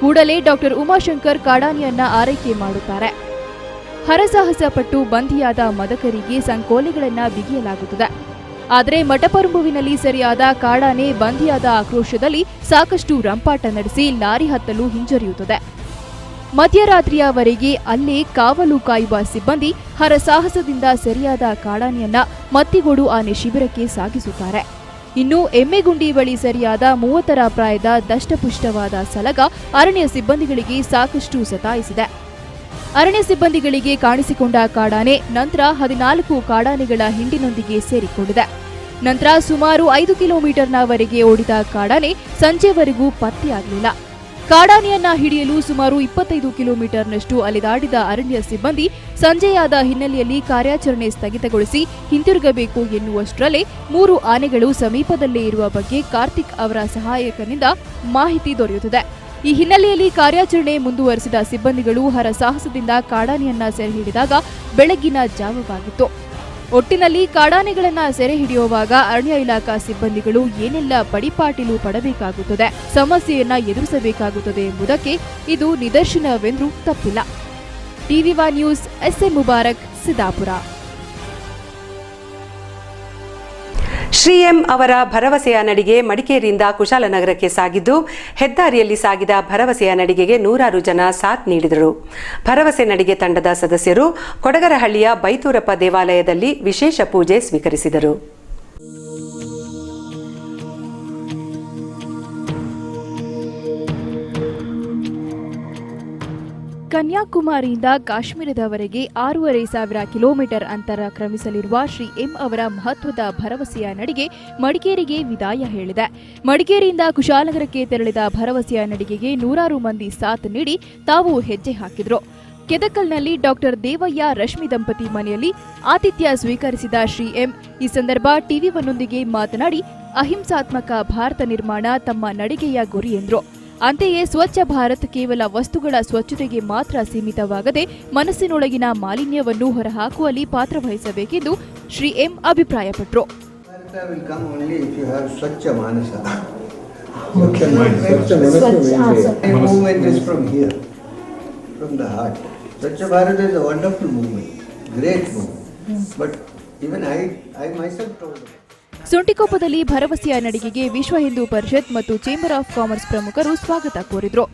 ಕೂಡಲೇ ಡಾಕ್ಟರ್ ಉಮಾಶಂಕರ್ ಕಾಡಾನೆಯನ್ನ ಆರೈಕೆ ಮಾಡುತ್ತಾರೆ. ಹರಸಾಹಸ ಪಟ್ಟು ಬಂಧಿಯಾದ ಮದಕರಿಗೆ ಸಂಕೋಲೆಗಳನ್ನ ಬಿಗಿಯಲಾಗುತ್ತದೆ. ಆದರೆ ಮಠಪರಂಬುವಿನಲ್ಲಿ ಸೆರೆಯಾದ ಕಾಡಾನೆ ಬಂಧಿಯಾದ ಆಕ್ರೋಶದಲ್ಲಿ ಸಾಕಷ್ಟು ರಂಪಾಟ ನಡೆಸಿ ಲಾರಿ ಹತ್ತಲು ಹಿಂಜರಿಯುತ್ತದೆ. ಮಧ್ಯರಾತ್ರಿಯವರೆಗೆ ಅಲ್ಲೇ ಕಾವಲು ಕಾಯುವ ಸಿಬ್ಬಂದಿ ಹರಸಾಹಸದಿಂದ ಸೆರೆಯಾದ ಕಾಡಾನೆಯನ್ನ ಮತ್ತಿಗೋಡು ಆನೆ ಶಿಬಿರಕ್ಕೆ ಸಾಗಿಸುತ್ತಾರೆ. ಇನ್ನು ಎಮ್ಮೆಗುಂಡಿ ಬಳಿ ಸೆರೆಯಾದ 30ರ ಪ್ರಾಯದ ದಷ್ಟಪುಷ್ಟವಾದ ಸಲಗ ಅರಣ್ಯ ಸಿಬ್ಬಂದಿಗಳಿಗೆ ಸಾಕಷ್ಟು ಸತಾಯಿಸಿದೆ. ಅರಣ್ಯ ಸಿಬ್ಬಂದಿಗಳಿಗೆ ಕಾಣಿಸಿಕೊಂಡ ಕಾಡಾನೆ ನಂತರ 14 ಕಾಡಾನೆಗಳ ಹಿಂಡಿನೊಂದಿಗೆ ಸೇರಿಕೊಂಡಿದೆ. ನಂತರ ಸುಮಾರು 5 ಕಿಲೋಮೀಟರ್ನವರೆಗೆ ಓಡಿದ ಕಾಡಾನೆ ಸಂಜೆವರೆಗೂ ಪತ್ತೆಯಾಗಲಿಲ್ಲ. ಕಾಡಾನೆಯನ್ನ ಹಿಡಿಯಲು ಸುಮಾರು 25 ಕಿಲೋಮೀಟರ್ನಷ್ಟು ಅಲೆದಾಡಿದ ಅರಣ್ಯ ಸಿಬ್ಬಂದಿ ಸಂಜೆಯಾದ ಹಿನ್ನೆಲೆಯಲ್ಲಿ ಕಾರ್ಯಾಚರಣೆ ಸ್ಥಗಿತಗೊಳಿಸಿ ಹಿಂತಿರುಗಬೇಕು ಎನ್ನುವಷ್ಟರಲ್ಲೇ 3 ಆನೆಗಳು ಸಮೀಪದಲ್ಲೇ ಇರುವ ಬಗ್ಗೆ ಕಾರ್ತಿಕ್ ಅವರ ಸಹಾಯಕನಿಂದ ಮಾಹಿತಿ ದೊರೆಯುತ್ತದೆ. ಈ ಹಿನ್ನೆಲೆಯಲ್ಲಿ ಕಾರ್ಯಾಚರಣೆ ಮುಂದುವರೆಸಿದ ಸಿಬ್ಬಂದಿಗಳು ಹರಸಾಹಸದಿಂದ ಕಾಡಾನೆಯನ್ನ ಸೆರೆ ಹಿಡಿದಾಗ ಬೆಳಗಿನ ಜಾವವಾಗಿತ್ತು. ಒಟ್ಟಿನಲ್ಲಿ ಕಾಡಾನೆಗಳನ್ನ ಸೆರೆ ಹಿಡಿಯುವಾಗ ಅರಣ್ಯ ಇಲಾಖಾ ಸಿಬ್ಬಂದಿಗಳು ಏನೆಲ್ಲ ಪಡಿಪಾಟಿಲು ಪಡಬೇಕಾಗುತ್ತದೆ, ಸಮಸ್ಯೆಯನ್ನ ಎದುರಿಸಬೇಕಾಗುತ್ತದೆ ಎಂಬುದಕ್ಕೆ ಇದು ನಿದರ್ಶನವೆಂದ್ರೂ ತಪ್ಪಿಲ್ಲ. TV1 news, SM Mubarak, Siddapur. Shri M ಅವರ ಭರವಸೆಯ ನಡಿಗೆ ಮಡಿಕೇರಿಯಿಂದ ಕುಶಾಲನಗರಕ್ಕೆ ಸಾಗಿದ್ದು, ಹೆದ್ದಾರಿಯಲ್ಲಿ ಸಾಗಿದ ಭರವಸೆಯ ನಡಿಗೆಗೆ ನೂರಾರು ಜನ ಸಾಥ್ ನೀಡಿದರು. ಭರವಸೆ ನಡಿಗೆ ತಂಡದ ಸದಸ್ಯರು ಕೊಡಗರಹಳ್ಳಿಯ ಬೈತೂರಪ್ಪ ದೇವಾಲಯದಲ್ಲಿ ವಿಶೇಷ ಪೂಜೆ ಸ್ವೀಕರಿಸಿದರು. ಕನ್ಯಾಕುಮಾರಿಯಿಂದ ಕಾಶ್ಮೀರದವರೆಗೆ 6,500 ಕಿಲೋಮೀಟರ್ ಅಂತರ ಕ್ರಮಿಸಲಿರುವ ಶ್ರೀ ಎಂ ಅವರ ಮಹತ್ವದ ಭರವಸೆಯ ನಡಿಗೆ ಮಡಿಕೇರಿಗೆ ವಿದಾಯ ಹೇಳಿದೆ. ಮಡಿಕೇರಿಯಿಂದ ಕುಶಾಲನಗರಕ್ಕೆ ತೆರಳಿದ ಭರವಸೆಯ ನಡಿಗೆಗೆ ನೂರಾರು ಮಂದಿ ಸಾಥ್ ನೀಡಿ ತಾವು ಹೆಜ್ಜೆ ಹಾಕಿದ್ರು. ಕೆದಕಲ್ನಲ್ಲಿ ಡಾಕ್ಟರ್ ದೇವಯ್ಯ ರಶ್ಮಿ ದಂಪತಿ ಮನೆಯಲ್ಲಿ ಆತಿಥ್ಯ ಸ್ವೀಕರಿಸಿದ ಶ್ರೀ ಎಂ ಈ ಸಂದರ್ಭ ಟಿವಿ1ನೊಂದಿಗೆ ಮಾತನಾಡಿ, ಅಹಿಂಸಾತ್ಮಕ ಭಾರತ ನಿರ್ಮಾಣ ತಮ್ಮ ನಡಿಗೆಯ ಗುರಿ ಎಂದರು. ಅಂತೆಯೇ ಸ್ವಚ್ಛ ಭಾರತ್ ಕೇವಲ ವಸ್ತುಗಳ ಸ್ವಚ್ಛತೆಗೆ ಮಾತ್ರ ಸೀಮಿತವಾಗದೆ ಮನಸ್ಸಿನೊಳಗಿನ ಮಾಲಿನ್ಯವನ್ನು ಹೊರಹಾಕುವಲ್ಲಿ ಪಾತ್ರವಹಿಸಬೇಕೆಂದು ಶ್ರೀ ಎಂ ಅಭಿಪ್ರಾಯಪಟ್ಟರು. ಸುಂಟಿಕೊಪ್ಪದಲ್ಲಿ ಭರವಸೆಯ ನಡಿಗೆಗೆ ವಿಶ್ವ ಹಿಂದೂ ಪರಿಷತ್ ಮತ್ತು ಚೇಂಬರ್ ಆಫ್ ಕಾಮರ್ಸ್ ಪ್ರಮುಖರು ಸ್ವಾಗತ ಕೋರಿದರು.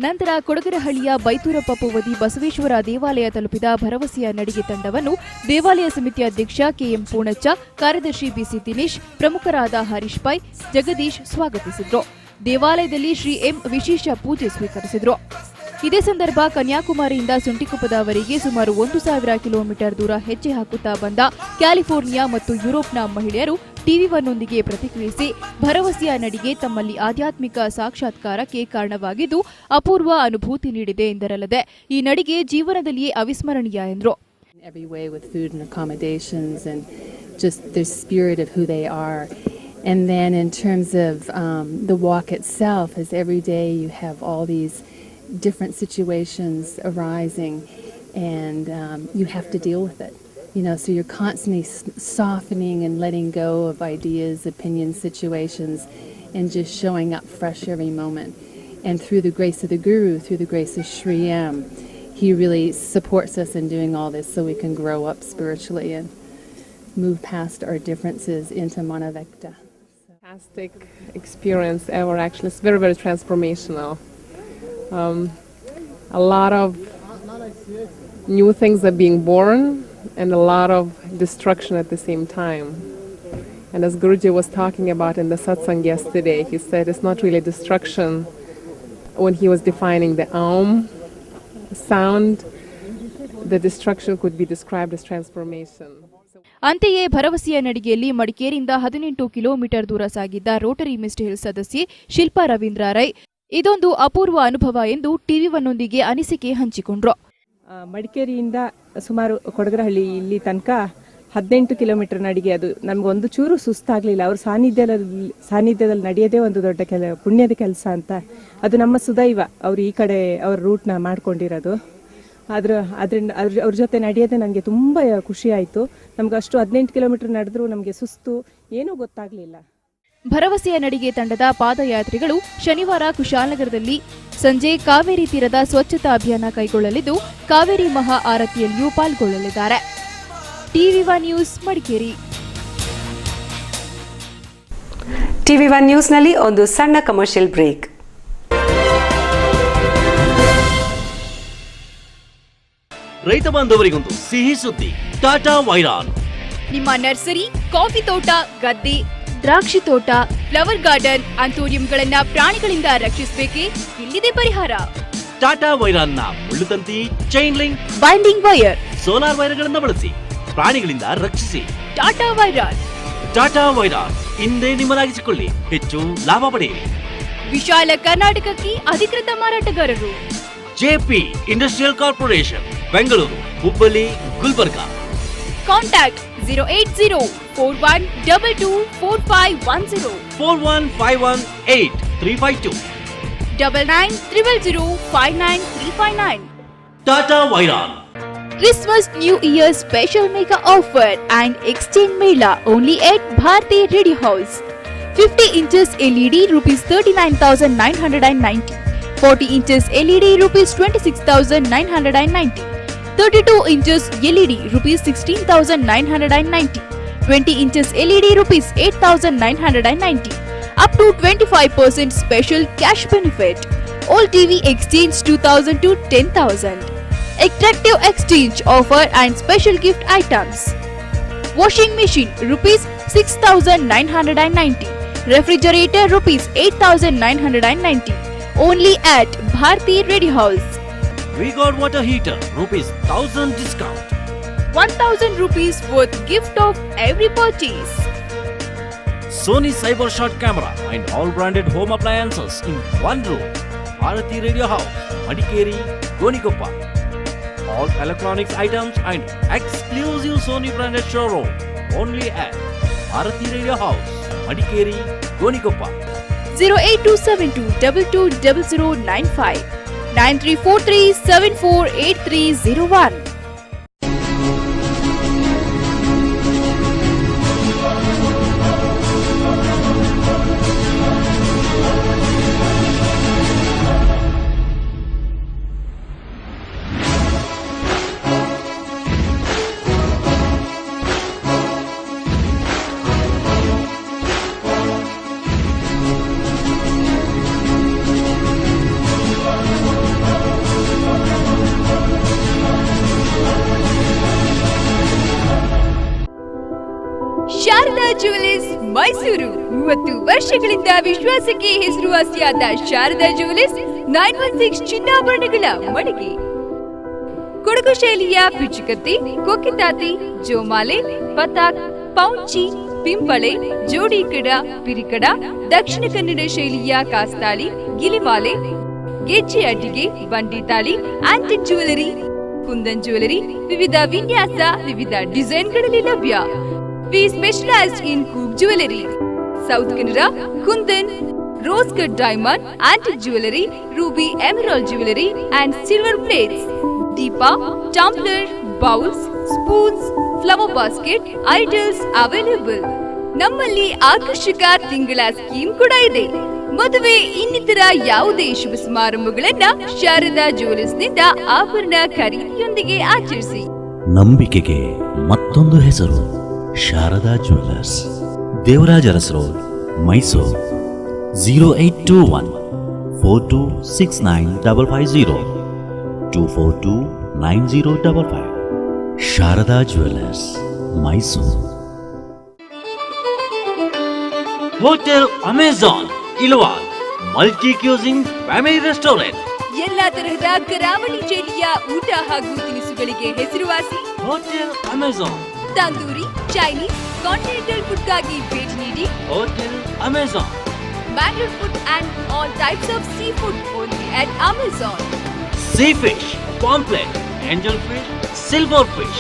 ನಂತರ ಕೊಡಗರಹಳ್ಳಿಯ ಬೈತೂರಪ್ಪ ಪೂವದಿ ಬಸವೇಶ್ವರ ದೇವಾಲಯ ತಲುಪಿದ ಭರವಸೆಯ ನಡಿಗೆ ತಂಡವನ್ನು ದೇವಾಲಯ ಸಮಿತಿ ಅಧ್ಯಕ್ಷ ಕೆಎಂ ಪೂಣಚ್ಚ, ಕಾರ್ಯದರ್ಶಿ ಬಿಸಿ ದಿನೇಶ್, ಪ್ರಮುಖರಾದ ಹರೀಶ್ ಪೈ, ಜಗದೀಶ್ ಸ್ವಾಗತಿಸಿದ್ರು. ದೇವಾಲಯದಲ್ಲಿ ಶ್ರೀ ಎಂ ವಿಶೇಷ ಪೂಜೆ ಸ್ವೀಕರಿಸಿದ್ರು. ಇದೇ ಸಂದರ್ಭ ಕನ್ಯಾಕುಮಾರಿಯಿಂದ ಸುಂಟಿಕೊಪ್ಪದವರೆಗೆ ಸುಮಾರು 1,000 ಕಿಲೋಮೀಟರ್ ದೂರ ಹೆಜ್ಜೆ ಹಾಕುತ್ತಾ ಬಂದ ಕ್ಯಾಲಿಫೋರ್ನಿಯಾ ಮತ್ತು ಯುರೋಪ್ನ ಮಹಿಳೆಯರು ಟಿವಿ1ನೊಂದಿಗೆ ಪ್ರತಿಕ್ರಿಯಿಸಿ, ಭರವಸೆಯ ನಡಿಗೆ ತಮ್ಮಲ್ಲಿ ಆಧ್ಯಾತ್ಮಿಕ ಸಾಕ್ಷಾತ್ಕಾರಕ್ಕೆ ಕಾರಣವಾಗಿದ್ದು ಅಪೂರ್ವ ಅನುಭೂತಿ ನೀಡಿದೆ ಎಂದರಲ್ಲದೆ ಈ ನಡಿಗೆ ಜೀವನದಲ್ಲಿಯೇ ಅವಿಸ್ಮರಣೀಯ ಎಂದರು. Every way with food and accommodations and just their spirit of who they are. And then in terms of the walk itself, as every day you have all these different situations arising and you have to deal with it, you know, so you're constantly softening and letting go of ideas, opinions, situations, and just showing up fresh every moment. And through the grace of the Guru, through the grace of Sri M, he really supports us in doing all this so we can grow up spiritually and move past our differences into Manavekta. Fantastic experience ever, actually. It's very, very transformational. A lot of new things are being born and a lot of destruction at the same time. And as Guruji was talking about in the satsang yesterday, he said it's not really destruction. When he was defining the sound, the destruction could be described as transformation. ಅಂತೆಯೇ ಭರವಸೆಯ ನಡಿಗೆಯಲ್ಲಿ ಮಡಿಕೇರಿಯಿಂದ 18 kilometre ದೂರ ಸಾಗಿದ್ದ Rotary mist hill ಸದಸ್ಯೆ ಶಿಲ್ಪಾ ರವೀಂದ್ರ ರೈ ಇದೊಂದು ಅಪೂರ್ವ ಅನುಭವ ಎಂದು ಟಿವಿ1ನೊಂದಿಗೆ ಅನಿಸಿಕೆ ಹಂಚಿಕೊಂಡ್ರು. ಮಡಿಕೇರಿಯಿಂದ ಸುಮಾರು ಕೊಡಗರಹಳ್ಳಿ ಇಲ್ಲಿ ತನಕ 18 ಕಿಲೋಮೀಟರ್ ನಡಿಗೆ. ಅದು ನಮಗೊಂದು ಚೂರು ಸುಸ್ತಾಗಲಿಲ್ಲ. ಅವ್ರ ಸಾನ್ನಿಧ್ಯದಲ್ಲಿ ನಡೆಯೋದೇ ಒಂದು ದೊಡ್ಡ ಪುಣ್ಯದ ಕೆಲಸ ಅಂತ. ಅದು ನಮ್ಮ ಸುದೈವ. ಅವರು ಈ ಕಡೆ ಅವ್ರ ರೂಟ್ನ ಮಾಡ್ಕೊಂಡಿರೋದು. ಅದರಿಂದ ಅವ್ರ ಜೊತೆ ನಡೆಯೋದೇ ನನಗೆ ತುಂಬ ಖುಷಿ ಆಯಿತು. ನಮ್ಗೆ ಅಷ್ಟು 18 ಕಿಲೋಮೀಟರ್ ನಡೆದ್ರು ನಮಗೆ ಸುಸ್ತು ಏನೂ ಗೊತ್ತಾಗಲಿಲ್ಲ. ಭರವಸೆಯ ನಡಿಗೆ ತಂಡದ ಪಾದಯಾತ್ರಿಗಳು ಶನಿವಾರ ಕುಶಾಲನಗರದಲ್ಲಿ ಸಂಜೆ ಕಾವೇರಿ ತೀರದ ಸ್ವಚ್ಛತಾ ಅಭಿಯಾನ ಕೈಗೊಳ್ಳಲಿದ್ದು ಕಾವೇರಿ ಮಹಾ ಆರತಿಯಲ್ಲಿಯೂ ಪಾಲ್ಗೊಳ್ಳಲಿದ್ದಾರೆ. ಟಿವಿ1 ನ್ಯೂಸ್ ಮಡಿಕೇರಿ. ಟಿವಿ1 ನ್ಯೂಸ್ನಲ್ಲಿ ಒಂದು ಸಣ್ಣ ಕಮರ್ಷಿಯಲ್ ಬ್ರೇಕ್. ರೈತ ಬಾಂಧವರಿಗೊಂದು ಸಿಹಿ ಸುದ್ದಿ. ಟಾಟಾ ವೈರಾನ್ ನಿಮ್ಮ ನರ್ಸರಿ, ಕಾಫಿ ತೋಟ, ಗದ್ದೆ, ದ್ರಾಕ್ಷಿ ತೋಟ, ಫ್ಲವರ್ ಗಾರ್ಡನ್, ಆಂಥೋರಿಯಂಗಳನ್ನ ಪ್ರಾಣಿಗಳಿಂದ ರಕ್ಷಿಸಬೇಕೆ? ಇಲ್ಲಿದೆ ಪರಿಹಾರ. ಟಾಟಾ ವೈರಾನ್ ನ ಮುಳ್ಳುತಂತಿ, chain link, binding wire, solar ವೈರ್ಗಳನ್ನು ಬಳಸಿ ಪ್ರಾಣಿಗಳಿಂದ ರಕ್ಷಿಸಿ. ಟಾಟಾ ವೈರಾನ್. ಟಾಟಾ ವೈರಾನ್ ಇಂದೇ ನಿಮ್ಮದಾಗಿಸಿಕೊಳ್ಳಿ, ಹೆಚ್ಚು ಲಾಭ ಪಡೆಯಿರಿ. ವಿಶಾಲ ಕರ್ನಾಟಕಕ್ಕೆ ಅಧಿಕೃತ ಮಾರಾಟಗಾರರು JP industrial corporation, Bengaluru, Hubballi, Gulbarga. Contact 08041224510 41518352 9900059359. Tata Wiron. Christmas New Year special mega offer and exchange mela only at Bharti Ready House. 50 inches LED rupees 39,990. 40 inches LED rupees 26,990. 32 inches LED rupees 16,990, 20 inches LED rupees 8,990, up to 25% special cash benefit. All TV exchange 2,000 to 10,000. Attractive exchange offer and special gift items. Washing machine rupees 6,990, refrigerator rupees 8,990. Only at Bharti Ready House. We got water heater, rupees 1000 discount. 1,000 rupees worth gift of every purchase. Sony Cyber Shot camera and all branded home appliances in one room. Bharati Radio House, Madikeri, Gonigoppa. All electronics items and exclusive Sony branded showroom only at Bharati Radio House, Madikeri, Gonigoppa. 08272220095, 9343748301. Sharada jewellers Mysuru 30 ವರ್ಷಗಳಿಂದ ವಿಶ್ವಾಸಕ್ಕೆ ಹೆಸರುವಾಸಿಯಾದ Sharada jewellers 916 ಚಿನ್ನಾಭರಣಗಳ ಮಳಿಗೆ. ಕೊಡಗು ಶೈಲಿಯ ಪಿಚುಕತ್ತಿ, ಕೊಕ್ಕಿತಾತಿ, ಜೋಮಾಲೆ, ಪತಾಕ್, ಪೌಂಚಿ, ಪಿಂಪಳೆ, ಜೋಡಿಕಡ, ಪಿರಿಕಡ, ದಕ್ಷಿಣ ಕನ್ನಡ ಶೈಲಿಯ ಕಾಸ್ತಾಳಿ, ಗಿಲಿಮಾಲೆ, ಗೆಜ್ಜೆ ಅಡ್ಡಿಗೆ, ಬಂಡಿತಾಳಿ, antique jewellery, kundan jewellery, ವಿವಿಧ ವಿನ್ಯಾಸ, ವಿವಿಧ ಡಿಸೈನ್ಗಳಲ್ಲಿ ಲಭ್ಯ. We specialized in Coop Jewelry, South Canara, Kundan, Rose Cut Diamond, Antique Jewelry, Ruby Emerald Jewelry and Silver Plates, Deepa, Tumbler, Bowls, Spoons, Flower Basket, Idols available. ನಮ್ಮಲ್ಲಿ ಆಕರ್ಷಕ ತಿಂಗಳ ಸ್ಕೀಮ್ ಕೂಡ ಇದೆ. ಮದುವೆ ಇನ್ನಿತರ ಯಾವುದೇ ಶುಭ ಸಮಾರಂಭಗಳನ್ನ ಶಾರದಾ ಜುವೆಲರ್ಸ್ ನಿಂದ ಆಭರಣ ಖರೀದಿಯೊಂದಿಗೆ ಆಚರಿಸಿ. ನಂಬಿಕೆಗೆ ಮತ್ತೊಂದು ಹೆಸರು Sharada jewellers, Devaraja Urs road, Mysuru. 0821 4269 242 9055. Sharada jewellers, Mysuru. Hotel Amazon Ilwala, multi cuisine family restaurant. ಎಲ್ಲಾ ತರಹದ ಕರಾವಳಿ ಶೈಲಿಯ ಊಟ ಹಾಗೂ ತಿನಿಸುಗಳಿಗೆ ಹೆಸರುವಾಸಿ hotel Amazon. Tandoori, Chinese, continental ಫುಡ್ಗಾಗಿ ಭೇಟಿ ನೀಡಿ. Hotel Amazon. Bangalore food and all types of seafood only at Amazon. Sea fish, pomfret, angel fish, silver fish,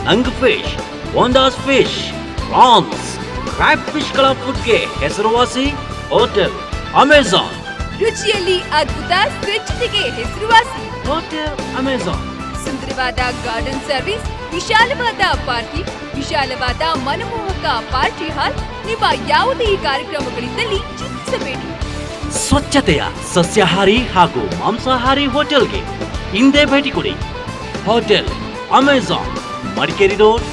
nang fish, bondas fish, prawns, crab fish ಗಳ ಫುಡ್ಗೆ ಹೆಸರುವಾಸಿ ಹೋಟೆಲ್ ಅಮೆಜಾನ್. ರುಚಿಯಲ್ಲಿ ಅದ್ಭುತ, ಸ್ವಚ್ಛತೆಗೆ ಹೆಸರುವಾಸಿ hotel Amazon. ಸುಂದರವಾದ ಗಾರ್ಡನ್ ಸರ್ವಿಸ್, ವಿಶಾಲವಾದ parking, ವಿಶಾಲವಾದ ಮನಮೋಹಕ ಪಾರ್ಟಿ ಹಾಲ್. ನಿಮ್ಮ ಯಾವುದೇ ಕಾರ್ಯಕ್ರಮಗಳಿದ್ದಲ್ಲಿ ಚಿಂತಿಸಬೇಡಿ. ಸ್ವಚ್ಛತೆಯ ಸಸ್ಯಾಹಾರಿ ಹಾಗೂ ಮಾಂಸಾಹಾರಿ ಹೋಟೆಲ್ಗೆ ಹಿಂದೆ ಭೇಟಿ ಕೊಡಿ. Hotel Amazon, Madikeri road,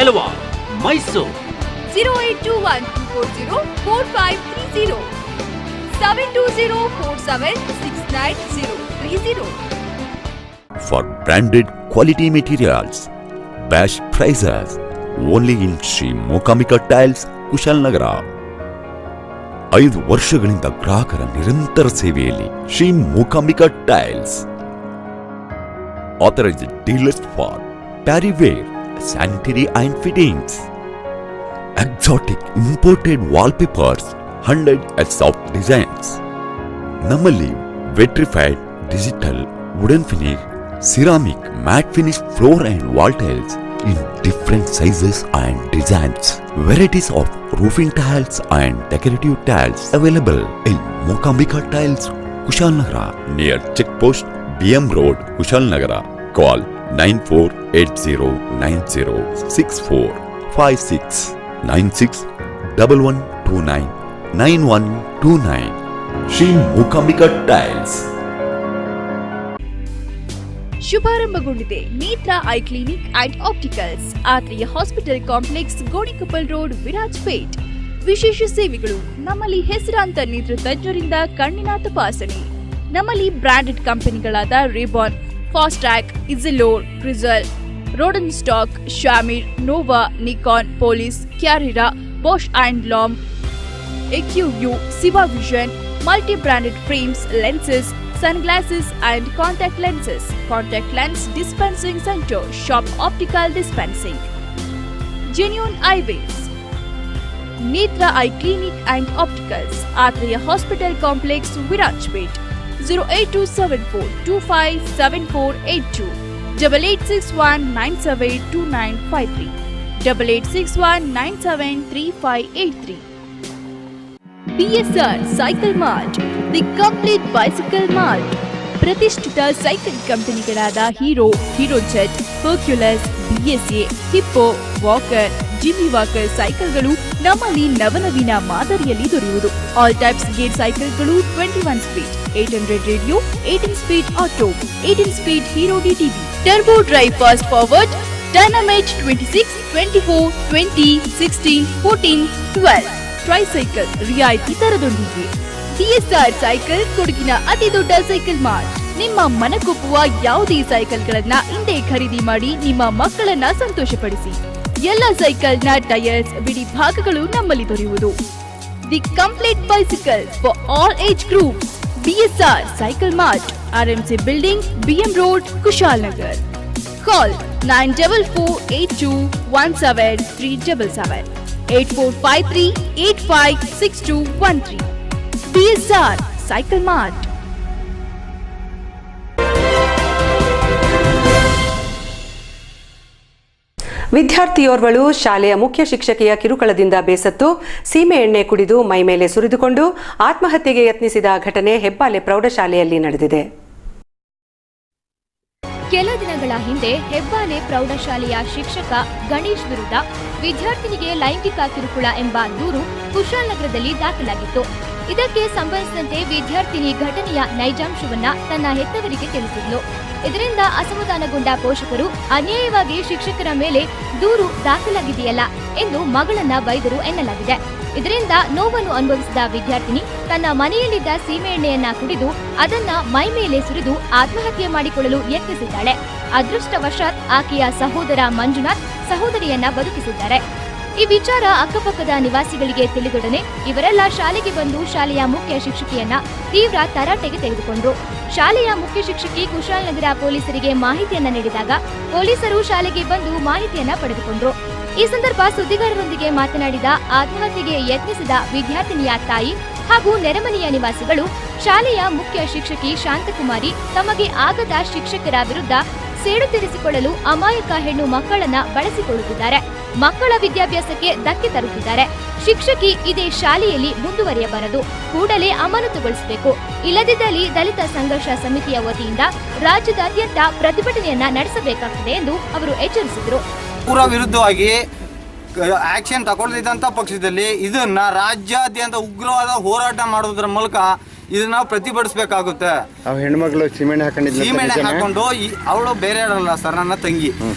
Ilwala, Mysuru. 0821240450, 72047693030. For branded quality materials, best prices, only in Sri Mookambika Tiles, Kushalnagar. 5 ವರ್ಷಗಳಿಂದ ಗ್ರಾಹಕರ ನಿರಂತರ ಸೇವೆಯಲ್ಲಿ Shri Mookambika tiles. Authorized dealers for parryware, sanitary and fittings, exotic imported wallpapers, 100 of designs. ನಮ್ಮಲ್ಲಿ vitrified digital wooden finish, ceramic matte finish floor and wall tiles in different sizes and designs. Varieties of roofing tiles and decorative tiles available in Mookambika Tiles, Kushalnagara, near Checkpost, BM Road, Kushalnagara. Call 9480906456 961129 9129. Sri Mookambika Tiles. ಶುಭಾರಂಭಗೊಂಡಿದೆ Netra eye clinic and opticals, Atreya hospital complex, Gonikoppal road, Virajpet. ವಿಶೇಷ ಸೇವೆಗಳು: ನಮ್ಮಲ್ಲಿ ಹೆಸರಾಂತ ನೇತ್ರ ತಜ್ಞರಿಂದ ಕಣ್ಣಿನ ತಪಾಸಣೆ. ನಮ್ಮಲ್ಲಿ ಬ್ರಾಂಡೆಡ್ ಕಂಪನಿಗಳಾದ Ray Ban, Fastrack, Essilor, Crizal, Rodenstock, Shamir, Nova, Nikon, Police, Carrera, Bausch and Lomb, Acuvue, ಸಿವಾ vision, multi-branded frames, lenses, sunglasses and contact lenses. Contact lens dispensing center. Shop optical dispensing. Genuine Eyewears. Netra Eye Clinic and Opticals. Atreya Hospital Complex, Virajpet. 08274257482. 8861972953. 8861973583. BSR Cycle Mart, the complete bicycle mart. ಪ್ರತಿಷ್ಠಿತ cycle ಕಂಪನಿಗಳಾದ Hero, Herojet, Hercules, BSA, Hippo, Walker, Jimmy Walker ಸೈಕಲ್ಗಳು ನಮ್ಮಲ್ಲಿ ನವನವೀನ ಮಾದರಿಯಲ್ಲಿ ದೊರೆಯುವುದು. All types gear ಸೈಕಲ್ಗಳು 21 speed, 800 radio, 18 speed auto, 18 speed hero DTV, turbo drive fast forward, dynamite 26, 24, 20, 16, 14, 12 tricycle ರಿಯಾಯಿತಿ ದರದೊಂದಿಗೆ. DSR cycle ಕೊಡಗಿನ ಅತಿ ದೊಡ್ಡ ಸೈಕಲ್ ಮಾರ್ಟ್. ನಿಮ್ಮ ಮನಕೊಪ್ಪುವ ಯಾವುದೇ ಸೈಕಲ್ಗಳನ್ನ ಹಿಂದೆ ಖರೀದಿ ಮಾಡಿ ನಿಮ್ಮ ಮಕ್ಕಳನ್ನ ಸಂತೋಷಪಡಿಸಿ. ಎಲ್ಲ ಸೈಕಲ್ನ ಟೈರ್ಸ್, ಬಿಡಿ ಭಾಗಗಳು ನಮ್ಮಲ್ಲಿ ದೊರೆಯುವುದು. The complete bicycle for all age group. BSR cycle mart, RMC building, BM road, Kushalnagar. Call 9448217377. 8453856213. BSR Cycle Mart. ವಿದ್ಯಾರ್ಥಿಯೋರ್ವಳು ಶಾಲೆಯ ಮುಖ್ಯ ಶಿಕ್ಷಕಿಯ ಕಿರುಕುಳದಿಂದ ಬೇಸತ್ತು ಸೀಮೆ ಎಣ್ಣೆ ಕುಡಿದು ಮೈಮೇಲೆ ಸುರಿದುಕೊಂಡು ಆತ್ಮಹತ್ಯೆಗೆ ಯತ್ನಿಸಿದ ಘಟನೆ ಹೆಬ್ಬಾಲೆ ಪ್ರೌಢಶಾಲೆಯಲ್ಲಿ ನಡೆದಿದೆ. ಕೆಲ ದಿನಗಳ ಹಿಂದೆ ಹೆಬ್ಬಾಲೆ ಪ್ರೌಢಶಾಲೆಯ ಶಿಕ್ಷಕ ಗಣೇಶ್ ವಿರುದ್ಧ ವಿದ್ಯಾರ್ಥಿನಿಗೆ ಲೈಂಗಿಕ ಕಿರುಕುಳ ಎಂಬ ದೂರು ಕುಶಾಲನಗರದಲ್ಲಿ ದಾಖಲಾಗಿತ್ತು. ಇದಕ್ಕೆ ಸಂಬಂಧಿಸಿದಂತೆ ವಿದ್ಯಾರ್ಥಿನಿ ಘಟನೆಯ ನೈಜಾಂಶವನ್ನ ತನ್ನ ಹೆತ್ತವರಿಗೆ ತಿಳಿಸಿದ್ಲು. ಇದರಿಂದ ಅಸಮಾಧಾನಗೊಂಡ ಪೋಷಕರು ಅನ್ಯಾಯವಾಗಿ ಶಿಕ್ಷಕರ ಮೇಲೆ ದೂರು ದಾಖಲಾಗಿದೆಯಲ್ಲ ಎಂದು ಮಗಳನ್ನ ಬೈದರು ಎನ್ನಲಾಗಿದೆ. ಇದರಿಂದ ನೋವನ್ನು ಅನುಭವಿಸಿದ ವಿದ್ಯಾರ್ಥಿನಿ ತನ್ನ ಮನೆಯಲ್ಲಿದ್ದ ಸೀಮೆಎಣ್ಣೆಯನ್ನ ಕುಡಿದು ಅದನ್ನ ಮೈ ಮೇಲೆ ಸುರಿದು ಆತ್ಮಹತ್ಯೆ ಮಾಡಿಕೊಳ್ಳಲು ಯತ್ನಿಸಿದ್ದಾಳೆ. ಅದೃಷ್ಟವಶಾತ್ ಆಕೆಯ ಸಹೋದರ ಮಂಜುನಾಥ್ ಸಹೋದರಿಯನ್ನ ಬದುಕಿಸಿದ್ದಾರೆ. ಈ ವಿಚಾರ ಅಕ್ಕಪಕ್ಕದ ನಿವಾಸಿಗಳಿಗೆ ತಿಳಿದೊಡನೆ ಇವರೆಲ್ಲ ಶಾಲೆಗೆ ಬಂದು ಶಾಲೆಯ ಮುಖ್ಯ ಶಿಕ್ಷಕಿಯನ್ನ ತೀವ್ರ ತರಾಟೆಗೆ ತೆಗೆದುಕೊಂಡ್ರು. ಶಾಲೆಯ ಮುಖ್ಯ ಶಿಕ್ಷಕಿ ಕುಶಾಲನಗರ ಪೊಲೀಸರಿಗೆ ಮಾಹಿತಿಯನ್ನ ನೀಡಿದಾಗ ಪೊಲೀಸರು ಶಾಲೆಗೆ ಬಂದು ಮಾಹಿತಿಯನ್ನ ಪಡೆದುಕೊಂಡ್ರು. ಈ ಸಂದರ್ಭ ಸುದ್ದಿಗಾರರೊಂದಿಗೆ ಮಾತನಾಡಿದ ಆತ್ಮಹತ್ಯೆಗೆ ಯತ್ನಿಸಿದ ವಿದ್ಯಾರ್ಥಿನಿಯ ತಾಯಿ ಹಾಗೂ ನೆರೆಮನೆಯ ನಿವಾಸಿಗಳು ಶಾಲೆಯ ಮುಖ್ಯ ಶಿಕ್ಷಕಿ ಶಾಂತಕುಮಾರಿ ತಮಗೆ ಆಗದ ಶಿಕ್ಷಕರ ವಿರುದ್ಧ ಸೇಡು ತೀರಿಸಿಕೊಳ್ಳಲು ಅಮಾಯಕ ಹೆಣ್ಣು ಮಕ್ಕಳನ್ನ ಬಳಸಿಕೊಳ್ಳುತ್ತಿದ್ದಾರೆ. ಮಕ್ಕಳ ವಿದ್ಯಾಭ್ಯಾಸಕ್ಕೆ ಧಕ್ಕೆ ತರುತ್ತಿದ್ದಾರೆ. ಶಿಕ್ಷಕಿ ಇದೇ ಶಾಲೆಯಲ್ಲಿ ಮುಂದುವರಿಯಬಾರದು, ಕೂಡಲೇ ಅಮಾನತುಗೊಳಿಸಬೇಕು. ಇಲ್ಲದಿದ್ದಲ್ಲಿ ದಲಿತ ಸಂಘರ್ಷ ಸಮಿತಿಯ ವತಿಯಿಂದ ರಾಜ್ಯದಾದ್ಯಂತ ಪ್ರತಿಭಟನೆಯನ್ನ ನಡೆಸಬೇಕಾಗುತ್ತದೆ ಎಂದು ಅವರು ಎಚ್ಚರಿಸಿದರು. ಪೂರ ವಿರುದ್ಧವಾಗಿ ಆಕ್ಷನ್ ತಗೊಳ್ಳಿದಂತ ಪಕ್ಷದಲ್ಲಿ ಇದನ್ನ ರಾಜ್ಯಾದ್ಯಂತ ಉಗ್ರವಾದ ಹೋರಾಟ ಮಾಡುವುದರ ಮೂಲಕ ಇದನ್ನ ಪ್ರತಿಭಟಿಸಬೇಕಾಗುತ್ತೆ. ಹೆಣ್ಮಗಳು ಸೀಮೆಣ್ಣೆ ಹಾಕೊಂಡು ಅವಳು ಬೇರೆ ಅಲ್ಲ ಸರ್, ನನ್ನ ತಂಗಿ.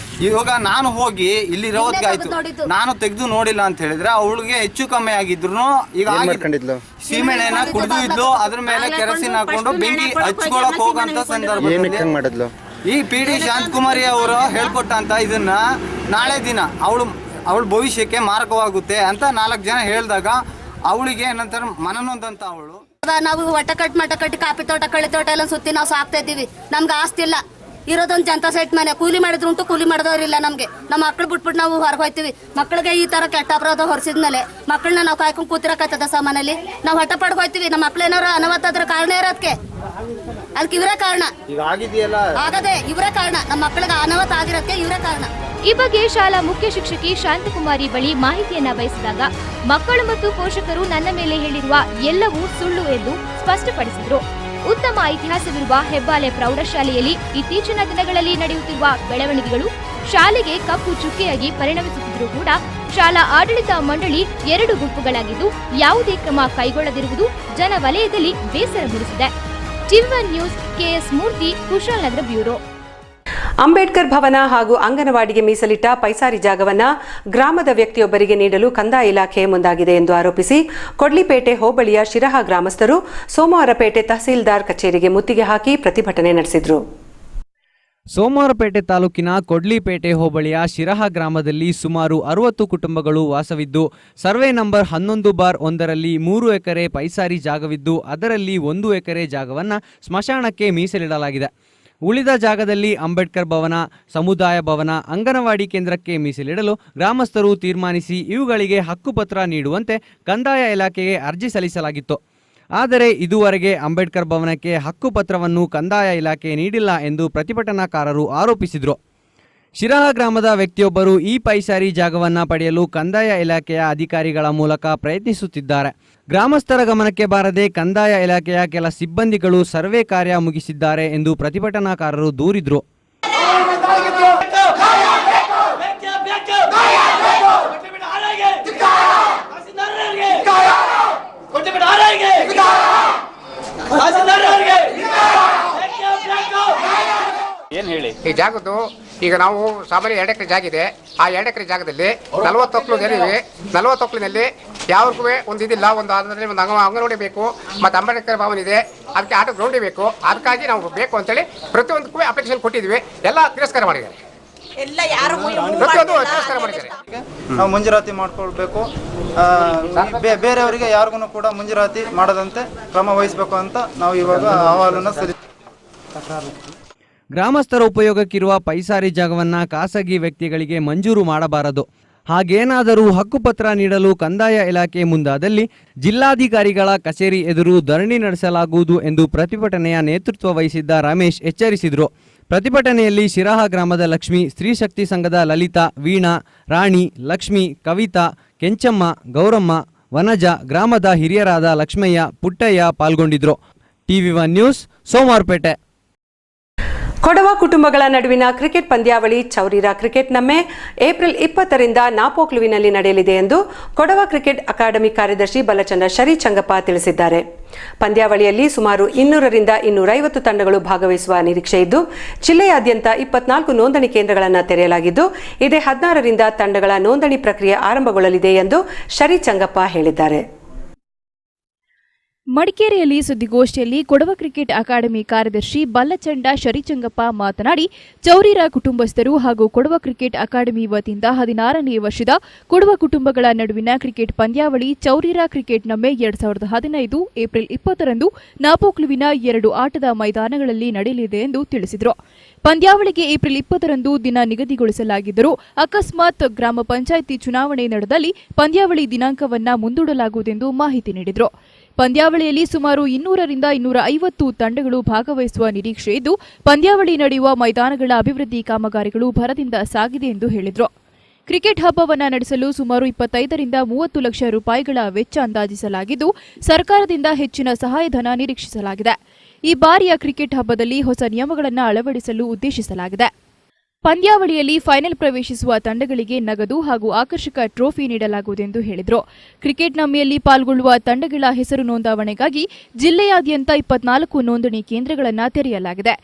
ಇವಾಗ ನಾನು ಹೋಗಿ ಇಲ್ಲಿ ಇರೋದಕ್ಕಾಯ್ತು, ನಾನು ತೆಗೆದು ನೋಡಿಲ್ಲ ಅಂತ ಹೇಳಿದ್ರೆ ಅವಳಿಗೆ ಹೆಚ್ಚು ಕಮ್ಮಿ ಆಗಿದ್ರು ಈಗ ಸೀಮೆಣ್ಣೆನ ಕುಡಿದು ಇದ್ಲು, ಅದ್ರ ಮೇಲೆ ಕೆರಸಿನ್ ಹಾಕೊಂಡು ಬೆಂಕಿ ಹಚ್ಕೊಳಕ್ ಹೋಗಂತ ಸಂದರ್ಭ ಈ PD ಶಾಂತಕುಮಾರಿ ಅವರು ಹೇಳ್ಕೊಟ್ಟಂತ ಇದನ್ನ ನಾಳೆ ದಿನ ಅವಳ ಭವಿಷ್ಯಕ್ಕೆ ಮಾರಕವಾಗುತ್ತೆ ಅಂತ 4 ಜನ ಹೇಳಿದಾಗ ಅವಳಿಗೆ ಏನಂತಾರೆ ಮನನೊಂದಂತ ಅವಳು. ನಾವು ಒಟ್ಟ ಕಟ್ಟಿ ಕಾಫಿ ತೋಟ ಕಳಿ ತೋಟ ಎಲ್ಲ ಸುತ್ತಿ ನಾವು ಸಾಕ್ತಾ ಇದ್ದೀವಿ. ನಮ್ಗೆ ಆಸ್ತಿ ಇಲ್ಲ, ಇರೋದೊಂದು ಜನತಾ ಸೈಟ್ ಮನೆ. ಕೂಲಿ ಮಾಡಿದ್ರು ಉಂಟು, ಕೂಲಿ ಮಾಡಿದವ್ರಿಲ್ಲ ನಮ್ಗೆ. ನಮ್ಮ ಮಕ್ಳು ಬಿಟ್ಬಿಟ್ಟು ನಾವು ಹೊರಗೆ ಹೋಗ್ತೀವಿ. ಮಕ್ಳಿಗೆ ಈ ತರ ಕೆಟ್ಟ ಅಪರಾಧ ಹೊರಿಸಿದ್ಮೇಲೆ ಮಕ್ಕಳನ್ನ ನಾವು ಕಾಯ್ಕೊಂಡು ಕೂತಿರಕತ್ತದ ಸಾಮಾನಲ್ಲಿ ನಾವು ಹಠ ಪಡ್ಕೊ ಹೋಗ್ತೀವಿ. ನಮ್ಮ ಮಕ್ಳು ಏನಾರು ಅನಾಹುತ ಕಾರಣ ಇರೋದಕ್ಕೆ ಅದಕ್ಕೆ ಇವರೇ ಕಾರಣ. ಆಗದೆ ಇವರೇ ಕಾರಣ, ನಮ್ಮ ಮಕ್ಕಳಿಗೆ ಅನಾಹುತ ಆಗಿರೋದಕ್ಕೆ ಇವರೇ ಕಾರಣ. ಈ ಬಗ್ಗೆ ಶಾಲಾ ಮುಖ್ಯ ಶಿಕ್ಷಕಿ ಶಾಂತಕುಮಾರಿ ಬಳಿ ಮಾಹಿತಿಯನ್ನ ಬಯಸಿದಾಗ ಮಕ್ಕಳು ಮತ್ತು ಪೋಷಕರು ನನ್ನ ಮೇಲೆ ಹೇಳಿರುವ ಎಲ್ಲವೂ ಸುಳ್ಳು ಎಂದು ಸ್ಪಷ್ಟಪಡಿಸಿದರು. ಉತ್ತಮ ಇತಿಹಾಸವಿರುವ ಹೆಬ್ಬಾಲೆ ಪ್ರೌಢಶಾಲೆಯಲ್ಲಿ ಇತ್ತೀಚಿನ ದಿನಗಳಲ್ಲಿ ನಡೆಯುತ್ತಿರುವ ಬೆಳವಣಿಗೆಗಳು ಶಾಲೆಗೆ ಕಪ್ಪು ಚುಕ್ಕೆಯಾಗಿ ಪರಿಣಮಿಸುತ್ತಿದ್ದರೂ ಕೂಡ ಶಾಲಾ ಆಡಳಿತ ಮಂಡಳಿ 2 ಗುಂಪುಗಳಾಗಿದ್ದು ಯಾವುದೇ ಕ್ರಮ ಕೈಗೊಳ್ಳದಿರುವುದು ಜನ ವಲಯದಲ್ಲಿ ಬೇಸರ ಮೂಡಿಸಿದೆ. TV1 ನ್ಯೂಸ್, KS ಮೂರ್ತಿ, ಕುಶಾಲನಗರ ಬ್ಯೂರೋ. ಅಂಬೇಡ್ಕರ್ ಭವನ ಹಾಗೂ ಅಂಗನವಾಡಿಗೆ ಮೀಸಲಿಟ್ಟ ಪೈಸಾರಿ ಜಾಗವನ್ನು ಗ್ರಾಮದ ವ್ಯಕ್ತಿಯೊಬ್ಬರಿಗೆ ನೀಡಲು ಕಂದಾಯ ಇಲಾಖೆ ಮುಂದಾಗಿದೆ ಎಂದು ಆರೋಪಿಸಿ ಕೊಡ್ಲಿಪೇಟೆ ಹೋಬಳಿಯ ಶಿರಹ ಗ್ರಾಮಸ್ಥರು ಸೋಮವಾರಪೇಟೆ ತಹಸೀಲ್ದಾರ್ ಕಚೇರಿಗೆ ಮುತ್ತಿಗೆ ಹಾಕಿ ಪ್ರತಿಭಟನೆ ನಡೆಸಿದರು. ಸೋಮವಾರಪೇಟೆ ತಾಲೂಕಿನ ಕೊಡ್ಲಿಪೇಟೆ ಹೋಬಳಿಯ ಶಿರಹ ಗ್ರಾಮದಲ್ಲಿ ಸುಮಾರು 60 ಕುಟುಂಬಗಳು ವಾಸವಿದ್ದು ಸರ್ವೆ ನಂಬರ್ 11/1ರಲ್ಲಿ 3 ಎಕರೆ ಪೈಸಾರಿ ಜಾಗವಿದ್ದು ಅದರಲ್ಲಿ 1 ಎಕರೆ ಜಾಗವನ್ನು ಸ್ಮಶಾನಕ್ಕೆ ಮೀಸಲಿಡಲಾಗಿದೆ. ಉಳಿದ ಜಾಗದಲ್ಲಿ ಅಂಬೇಡ್ಕರ್ ಭವನ, ಸಮುದಾಯ ಭವನ, ಅಂಗನವಾಡಿ ಕೇಂದ್ರಕ್ಕೆ ಮೀಸಲಿಡಲು ಗ್ರಾಮಸ್ಥರು ತೀರ್ಮಾನಿಸಿ ಇವುಗಳಿಗೆ ಹಕ್ಕುಪತ್ರ ನೀಡುವಂತೆ ಕಂದಾಯ ಇಲಾಖೆಗೆ ಅರ್ಜಿ ಸಲ್ಲಿಸಲಾಗಿತ್ತು. ಆದರೆ ಇದುವರೆಗೆ ಅಂಬೇಡ್ಕರ್ ಭವನಕ್ಕೆ ಹಕ್ಕುಪತ್ರವನ್ನು ಕಂದಾಯ ಇಲಾಖೆ ನೀಡಿಲ್ಲ ಎಂದು ಪ್ರತಿಭಟನಾಕಾರರು ಆರೋಪಿಸಿದರು. ಶಿರಹ ಗ್ರಾಮದ ವ್ಯಕ್ತಿಯೊಬ್ಬರು ಈ ಪೈಸಾರಿ ಜಾಗವನ್ನು ಪಡೆಯಲು ಕಂದಾಯ ಇಲಾಖೆಯ ಅಧಿಕಾರಿಗಳ ಮೂಲಕ ಪ್ರಯತ್ನಿಸುತ್ತಿದ್ದಾರೆ. ಗ್ರಾಮಸ್ಥರ ಗಮನಕ್ಕೆ ಬಾರದೆ ಕಂದಾಯ ಇಲಾಖೆಯ ಕೆಲ ಸಿಬ್ಬಂದಿಗಳು ಸರ್ವೆ ಕಾರ್ಯ ಮುಗಿಸಿದ್ದಾರೆ ಎಂದು ಪ್ರತಿಭಟನಾಕಾರರು ದೂರಿದರು. ಏನು ಹೇಳಿ ಈ ಜಾಗದ್ದು ಈಗ ನಾವು ಸಾಮಾನ್ಯ 2 ಎಕರೆ ಜಾಗ ಇದೆ. ಆ 2 ಎಕರೆ ಜಾಗದಲ್ಲಿ 40 ಒಕ್ಕಲು ಇವೆ. 40 ಒಕ್ಕಲಿನಲ್ಲಿ ಯಾವ್ರಿಗೂ ಒಂದು ಇದಿಲ್ಲ. ಒಂದು ಅದರಲ್ಲಿ ಒಂದು ಅಂಗನವಾಡಿ ಬೇಕು, ಮತ್ತು ಅಂಬೇಡ್ಕರ್ ಭವನ ಇದೆ, ಅದಕ್ಕೆ ಆಟೋ ಗ್ರೌಂಡ್ ಬೇಕು. ಅದಕ್ಕಾಗಿ ನಾವು ಬೇಕು ಅಂತೇಳಿ ಪ್ರತಿಯೊಂದಕ್ಕೂ ಅಪ್ಲಿಕೇಶನ್ ಕೊಟ್ಟಿದ್ವಿ. ಎಲ್ಲ ತಿರಸ್ಕಾರ ಮಾಡಿದ್ದಾರೆ. ಪ್ರತಿಯೊಂದು ತಿರಸ್ಕಾರ ಮಾಡಿದ್ದಾರೆ. ನಾವು ಮಂಜೂರಾತಿ ಮಾಡ್ಕೊಳ್ಬೇಕು, ಬೇರೆಯವರಿಗೆ ಯಾರಿಗೂ ಕೂಡ ಮಂಜೂರಾತಿ ಮಾಡದಂತೆ ಕ್ರಮ ವಹಿಸಬೇಕು ಅಂತ ನಾವು ಇವಾಗ ಅಹವಾಲನ್ನು ತಕರಾರು. ಗ್ರಾಮಸ್ಥರ ಉಪಯೋಗಕ್ಕಿರುವ ಪೈಸಾರಿ ಜಾಗವನ್ನು ಖಾಸಗಿ ವ್ಯಕ್ತಿಗಳಿಗೆ ಮಂಜೂರು ಮಾಡಬಾರದು. ಹಾಗೇನಾದರೂ ಹಕ್ಕುಪತ್ರ ನೀಡಲು ಕಂದಾಯ ಇಲಾಖೆ ಮುಂದಾದಲ್ಲಿ ಜಿಲ್ಲಾಧಿಕಾರಿಗಳ ಕಚೇರಿ ಎದುರು ಧರಣಿ ನಡೆಸಲಾಗುವುದು ಎಂದು ಪ್ರತಿಭಟನೆಯ ನೇತೃತ್ವ ವಹಿಸಿದ್ದ ರಮೇಶ್ ಎಚ್ಚರಿಸಿದರು. ಪ್ರತಿಭಟನೆಯಲ್ಲಿ ಶಿರಹ ಗ್ರಾಮದ ಲಕ್ಷ್ಮಿ, ಸ್ತ್ರೀಶಕ್ತಿ ಸಂಘದ ಲಲಿತಾ, ವೀಣಾ, ರಾಣಿ, ಲಕ್ಷ್ಮಿ, ಕವಿತಾ, ಕೆಂಚಮ್ಮ, ಗೌರಮ್ಮ, ವನಜ, ಗ್ರಾಮದ ಹಿರಿಯರಾದ ಲಕ್ಷ್ಮಯ್ಯ, ಪುಟ್ಟಯ್ಯ ಪಾಲ್ಗೊಂಡಿದ್ರು. TV1 news, Somwarpet. ಕೊಡವ ಕುಟುಂಬಗಳ ನಡುವಿನ ಕ್ರಿಕೆಟ್ ಪಂದ್ಯಾವಳಿ ಚೌರಿರಾ ಕ್ರಿಕೆಟ್ ನಮ್ಮೆ ಏಪ್ರಿಲ್ 20ರಿಂದ ನಾಪೋಕ್ಲುವಿನಲ್ಲಿ ನಡೆಯಲಿದೆ ಎಂದು ಕೊಡವ ಕ್ರಿಕೆಟ್ ಅಕಾಡೆಮಿ ಕಾರ್ಯದರ್ಶಿ ಬಲಚಂದ್ರ ಶರಿಚಂಗಪ್ಪ ತಿಳಿಸಿದ್ದಾರೆ. ಪಂದ್ಯಾವಳಿಯಲ್ಲಿ ಸುಮಾರು 200ರಿಂದ 250 ತಂಡಗಳು ಭಾಗವಹಿಸುವ ನಿರೀಕ್ಷೆ ಇದ್ದು ಜಿಲ್ಲೆಯಾದ್ಯಂತ 24 ನೋಂದಣಿ ಕೇಂದ್ರಗಳನ್ನು ತೆರೆಯಲಾಗಿದ್ದು ಇದೇ 16ರಿಂದ ತಂಡಗಳ ನೋಂದಣಿ ಪ್ರಕ್ರಿಯೆ ಆರಂಭಗೊಳ್ಳಲಿದೆ ಎಂದು ಶರಿಚಂಗಪ್ಪ ಹೇಳಿದ್ದಾರೆ. ಮಡಿಕೇರಿಯಲ್ಲಿ ಸುದ್ದಿಗೋಷ್ಠಿಯಲ್ಲಿ ಕೊಡವ ಕ್ರಿಕೆಟ್ ಅಕಾಡೆಮಿ ಕಾರ್ಯದರ್ಶಿ ಬಲ್ಲಚಂಡ ಶರಿಚಂಗಪ್ಪ ಮಾತನಾಡಿ, ಚೌರಿರಾ ಕುಟುಂಬಸ್ಥರು ಹಾಗೂ ಕೊಡವ ಕ್ರಿಕೆಟ್ ಅಕಾಡೆಮಿ ವತಿಯಿಂದ 16ನೇ ವರ್ಷದ ಕೊಡವ ಕುಟುಂಬಗಳ ನಡುವಿನ ಕ್ರಿಕೆಟ್ ಪಂದ್ಯಾವಳಿ ಚೌರಿರಾ ಕ್ರಿಕೆಟ್ ನಮ್ಮೆ 2015 ಏಪ್ರಿಲ್ 20ರಂದು ನಾಪೋಕ್ಲುವಿನ 2 ಆಟದ ಮೈದಾನಗಳಲ್ಲಿ ನಡೆಯಲಿದೆ ಎಂದು ತಿಳಿಸಿದರು. ಪಂದ್ಯಾವಳಿಗೆ ಏಪ್ರಿಲ್ 20ರಂದು ದಿನ ನಿಗದಿಗೊಳಿಸಲಾಗಿದ್ದರೂ ಅಕಸ್ಮಾತ್ ಗ್ರಾಮ ಪಂಚಾಯಿತಿ ಚುನಾವಣೆ ನಡೆದಲ್ಲಿ ಪಂದ್ಯಾವಳಿ ದಿನಾಂಕವನ್ನು ಮುಂದೂಡಲಾಗುವುದೆಂದು ಮಾಹಿತಿ ನೀಡಿದರು. ಪಂದ್ಯಾವಳಿಯಲ್ಲಿ ಸುಮಾರು 200ರಿಂದ 250 ತಂಡಗಳು ಭಾಗವಹಿಸುವ ನಿರೀಕ್ಷೆ ಇದ್ದು ಪಂದ್ಯಾವಳಿ ನಡೆಯುವ ಮೈದಾನಗಳ ಅಭಿವೃದ್ಧಿ ಕಾಮಗಾರಿಗಳು ಭರದಿಂದ ಸಾಗಿದೆ ಎಂದು ಹೇಳಿದರು. ಕ್ರಿಕೆಟ್ ಹಬ್ಬವನ್ನು ನಡೆಸಲು ಸುಮಾರು 25ರಿಂದ 30 ಲಕ್ಷ ರೂಪಾಯಿಗಳ ವೆಚ್ಚ ಅಂದಾಜಿಸಲಾಗಿದ್ದು ಸರ್ಕಾರದಿಂದ ಹೆಚ್ಚಿನ ಸಹಾಯಧನ ನಿರೀಕ್ಷಿಸಲಾಗಿದೆ. ಈ ಬಾರಿಯ ಕ್ರಿಕೆಟ್ ಹಬ್ಬದಲ್ಲಿ ಹೊಸ ನಿಯಮಗಳನ್ನು ಅಳವಡಿಸಲು ಉದ್ದೇಶಿಸಲಾಗಿದೆ. ಪಂದ್ಯಾವಳಿಯಲ್ಲಿ ಫೈನಲ್ ಪ್ರವೇಶಿಸುವ ತಂಡಗಳಿಗೆ ನಗದು ಹಾಗೂ ಆಕರ್ಷಕ ಟ್ರೋಫಿ ನೀಡಲಾಗುವುದೆಂದು ಹೇಳಿದರು. ಕ್ರಿಕೆಟ್ ನಮ್ಮಿಯಲ್ಲಿ ಪಾಲ್ಗೊಳ್ಳುವ ತಂಡಗಳ ಹೆಸರು ನೋಂದಾವಣೆಗಾಗಿ ಜಿಲ್ಲೆಯಾದ್ಯಂತ 24 ನೋಂದಣಿ ಕೇಂದ್ರಗಳನ್ನು ತೆರೆಯಲಾಗಿದೆ.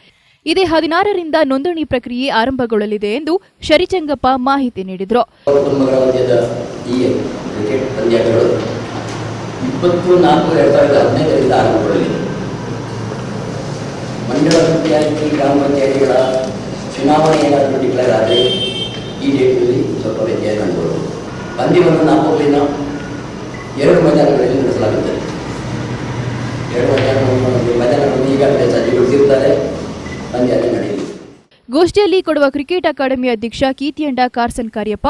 ಇದೇ 16ರಿಂದ ನೋಂದಣಿ ಪ್ರಕ್ರಿಯೆ ಆರಂಭಗೊಳ್ಳಲಿದೆ ಎಂದು ಶರಿಚಂಗಪ್ಪ ಮಾಹಿತಿ ನೀಡಿದರು. ಮಂಡಲ ಪಂಚಾಯಿತಿ, ಗ್ರಾಮ ಪಂಚಾಯಿತಿಗಳ ಚುನಾವಣೆ ಏನಾದರೂ ಡಿಕ್ಲೇರ್ ಆದರೆ ಈ ಡೇಟ್ನಲ್ಲಿ ಸ್ವಲ್ಪ ವ್ಯತ್ಯಾಸ ಕಾಣಬಹುದು. ಪಂದ್ಯವನ್ನು ನಾಪೋಕ್ಲಿನ 2 ಮೈದಾನಗಳಲ್ಲಿ ನಡೆಸಲಾಗುತ್ತದೆ. 2 ಮೈದಾನಗಳನ್ನು ಈಗಾಗಲೇ ಸಜ್ಜುಗೊಳಿಸಿರುತ್ತಾರೆ. ಪಂದ್ಯ ನಡೆಯಲಿದೆ. ಗೋಷ್ಠಿಯಲ್ಲಿ ಕೊಡವ ಕ್ರಿಕೆಟ್ ಅಕಾಡೆಮಿ ಅಧ್ಯಕ್ಷ ಕೀತಿಯಂಡ ಕಾರ್ಸನ್ ಕಾರ್ಯಪ್ಪ,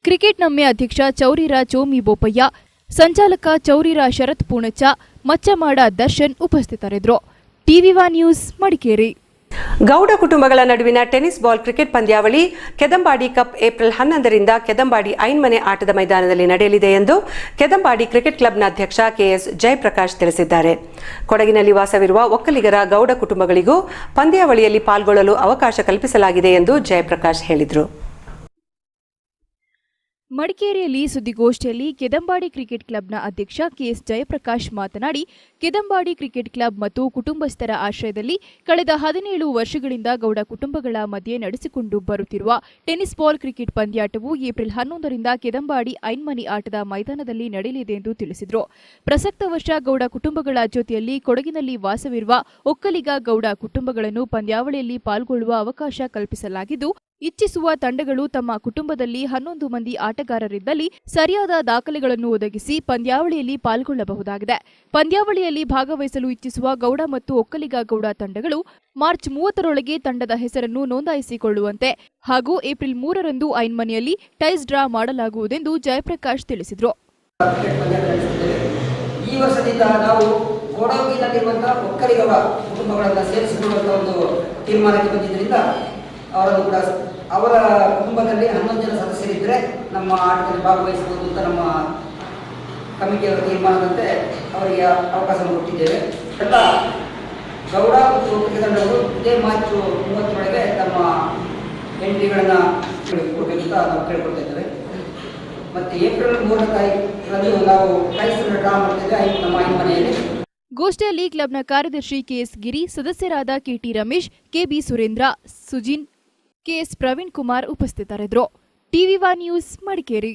ಕ್ರಿಕೆಟ್ ನಮ್ಮೆ ಅಧ್ಯಕ್ಷ ಚೌರಿರಾ ಚೋಮಿ ಬೋಪಯ್ಯ, ಸಂಚಾಲಕ ಚೌರಿರಾ ಶರತ್ ಪೂಣಚ್ಚ, ಮಚ್ಚಮಾಡ ದರ್ಶನ್ ಉಪಸ್ಥಿತರಿದ್ದರು. TV1 news, Madikeri. ಗೌಡ ಕುಟುಂಬಗಳ ನಡುವಿನ ಟೆನ್ನಿಸ್ ಬಾಲ್ ಕ್ರಿಕೆಟ್ ಪಂದ್ಯಾವಳಿ ಕೆದಂಬಾಡಿ ಕಪ್ ಏಪ್ರಿಲ್ 11ರಿಂದ ಕೆದಂಬಾಡಿ ಐನ್ಮನೆ ಆಟದ ಮೈದಾನದಲ್ಲಿ ನಡೆಯಲಿದೆ ಎಂದು ಕೆದಂಬಾಡಿ ಕ್ರಿಕೆಟ್ ಕ್ಲಬ್ನ ಅಧ್ಯಕ್ಷ KS ಜಯಪ್ರಕಾಶ್ ತಿಳಿಸಿದ್ದಾರೆ. ಕೊಡಗಿನಲ್ಲಿ ವಾಸವಿರುವ ಒಕ್ಕಲಿಗರ ಗೌಡ ಕುಟುಂಬಗಳಿಗೂ ಪಂದ್ಯಾವಳಿಯಲ್ಲಿ ಪಾಲ್ಗೊಳ್ಳಲು ಅವಕಾಶ ಕಲ್ಪಿಸಲಾಗಿದೆ ಎಂದು ಜಯಪ್ರಕಾಶ್ ಹೇಳಿದರು. ಮಡಿಕೇರಿಯಲ್ಲಿ ಸುದ್ದಿಗೋಷ್ಠಿಯಲ್ಲಿ ಕೆದಂಬಾಡಿ ಕ್ರಿಕೆಟ್ ಕ್ಲಬ್ನ ಅಧ್ಯಕ್ಷ ಕೆಎಸ್ ಜಯಪ್ರಕಾಶ್ ಮಾತನಾಡಿ, ಕೆದಂಬಾಡಿ ಕ್ರಿಕೆಟ್ ಕ್ಲಬ್ ಮತ್ತು ಕುಟುಂಬಸ್ಥರ ಆಶ್ರಯದಲ್ಲಿ ಕಳೆದ 17 ವರ್ಷಗಳಿಂದ ಗೌಡ ಕುಟುಂಬಗಳ ಮಧ್ಯೆ ನಡೆಸಿಕೊಂಡು ಬರುತ್ತಿರುವ ಟೆನ್ನಿಸ್ ಬಾಲ್ ಕ್ರಿಕೆಟ್ ಪಂದ್ಯಾಟವು ಏಪ್ರಿಲ್ 11ರಿಂದ ಕೆದಂಬಾಡಿ ಐನ್ಮನಿ ಆಟದ ಮೈದಾನದಲ್ಲಿ ನಡೆಯಲಿದೆ ಎಂದು ತಿಳಿಸಿದರು. ಪ್ರಸಕ್ತ ವರ್ಷ ಗೌಡ ಕುಟುಂಬಗಳ ಜೊತೆಯಲ್ಲಿ ಕೊಡಗಿನಲ್ಲಿ ವಾಸವಿರುವ ಒಕ್ಕಲಿಗ ಗೌಡ ಕುಟುಂಬಗಳನ್ನು ಪಂದ್ಯಾವಳಿಯಲ್ಲಿ ಪಾಲ್ಗೊಳ್ಳುವ ಅವಕಾಶ ಕಲ್ಪಿಸಲಾಗಿದ್ದು, ಇಚ್ಛಿಸುವ ತಂಡಗಳು ತಮ್ಮ ಕುಟುಂಬದಲ್ಲಿ 11 ಮಂದಿ ಆಟಗಾರರಿದ್ದಲ್ಲಿ ಸರಿಯಾದ ದಾಖಲೆಗಳನ್ನು ಒದಗಿಸಿ ಪಂದ್ಯಾವಳಿಯಲ್ಲಿ ಪಾಲ್ಗೊಳ್ಳಬಹುದಾಗಿದೆ. ಪಂದ್ಯಾವಳಿಯಲ್ಲಿ ಭಾಗವಹಿಸಲು ಇಚ್ಛಿಸುವ ಗೌಡ ಮತ್ತು ಒಕ್ಕಲಿಗ ಗೌಡ ತಂಡಗಳು ಮಾರ್ಚ್ 30ರೊಳಗೆ ತಂಡದ ಹೆಸರನ್ನು ನೋಂದಾಯಿಸಿಕೊಳ್ಳುವಂತೆ ಹಾಗೂ ಏಪ್ರಿಲ್ 3ರಂದು ಐನ್ಮನಿಯಲ್ಲಿ ಟೈಸ್ ಡ್ರಾ ಮಾಡಲಾಗುವುದೆಂದು ಜಯಪ್ರಕಾಶ್ ತಿಳಿಸಿದರು. ಈ ವರ್ಷದಿಂದ ನಾವು ಕೊಡಗಿನಲ್ಲಿರುವಂತಹ ಒಕ್ಕಲಿಗ ಕುಟುಂಬಗಳನ್ನು ಸೇರಿಸಿಕೊಳ್ಳುವಂತಹ ಒಂದು ತೀರ್ಮಾನಕ್ಕೆ ಬಂದಿದ್ದರಿಂದ ಅವರನ್ನು ಕೂಡ ಅವರ ಕುಟುಂಬದಲ್ಲಿ 11 ಜನ ಸದಸ್ಯರಿದ್ದರೆ ನಮ್ಮ ಆಟದಲ್ಲಿ ಭಾಗವಹಿಸಬಹುದು ಅಂತ ನಮ್ಮ ಕಮಿಟಿಯವರ ತೀರ್ಮಾನದಂತೆ ಅವರಿಗೆ ಅವಕಾಶ ಕೊಟ್ಟಿದ್ದೇವೆ. ಎಲ್ಲ ಗೌಡ ಮತ್ತು ಒಕ್ಕಲಿಗ ತಂಡಗಳು ಇದೇ ಮಾರ್ಚ್ 30ರೊಳಗೆ ತಮ್ಮ ಎಂಟ್ರಿಗಳನ್ನು ಕೊಡಬೇಕಂತ ನಾವು ಕೇಳ್ಕೊಳ್ತಾ ಇದ್ದೇವೆ. ಮತ್ತು ಏಪ್ರಿಲ್ 3ರಂದು ನಾವು ಟೈಸ್ ಡ್ರಾ ಮಾಡ್ತಿದ್ದೇವೆ ನಮ್ಮ ಐನ್ಮನೆಯಲ್ಲಿ. ಗೋಷ್ಠಿಯಲ್ಲಿ ಕ್ಲಬ್ನ ಕಾರ್ಯದರ್ಶಿ ಕೆಎಸ್ ಗಿರಿ, ಸದಸ್ಯರಾದ KT Ramesh, KB Surendra, Sujin, KS Praveen Kumar ಉಪಸ್ಥಿತರಿದ್ದರು. TV one news Madikeri.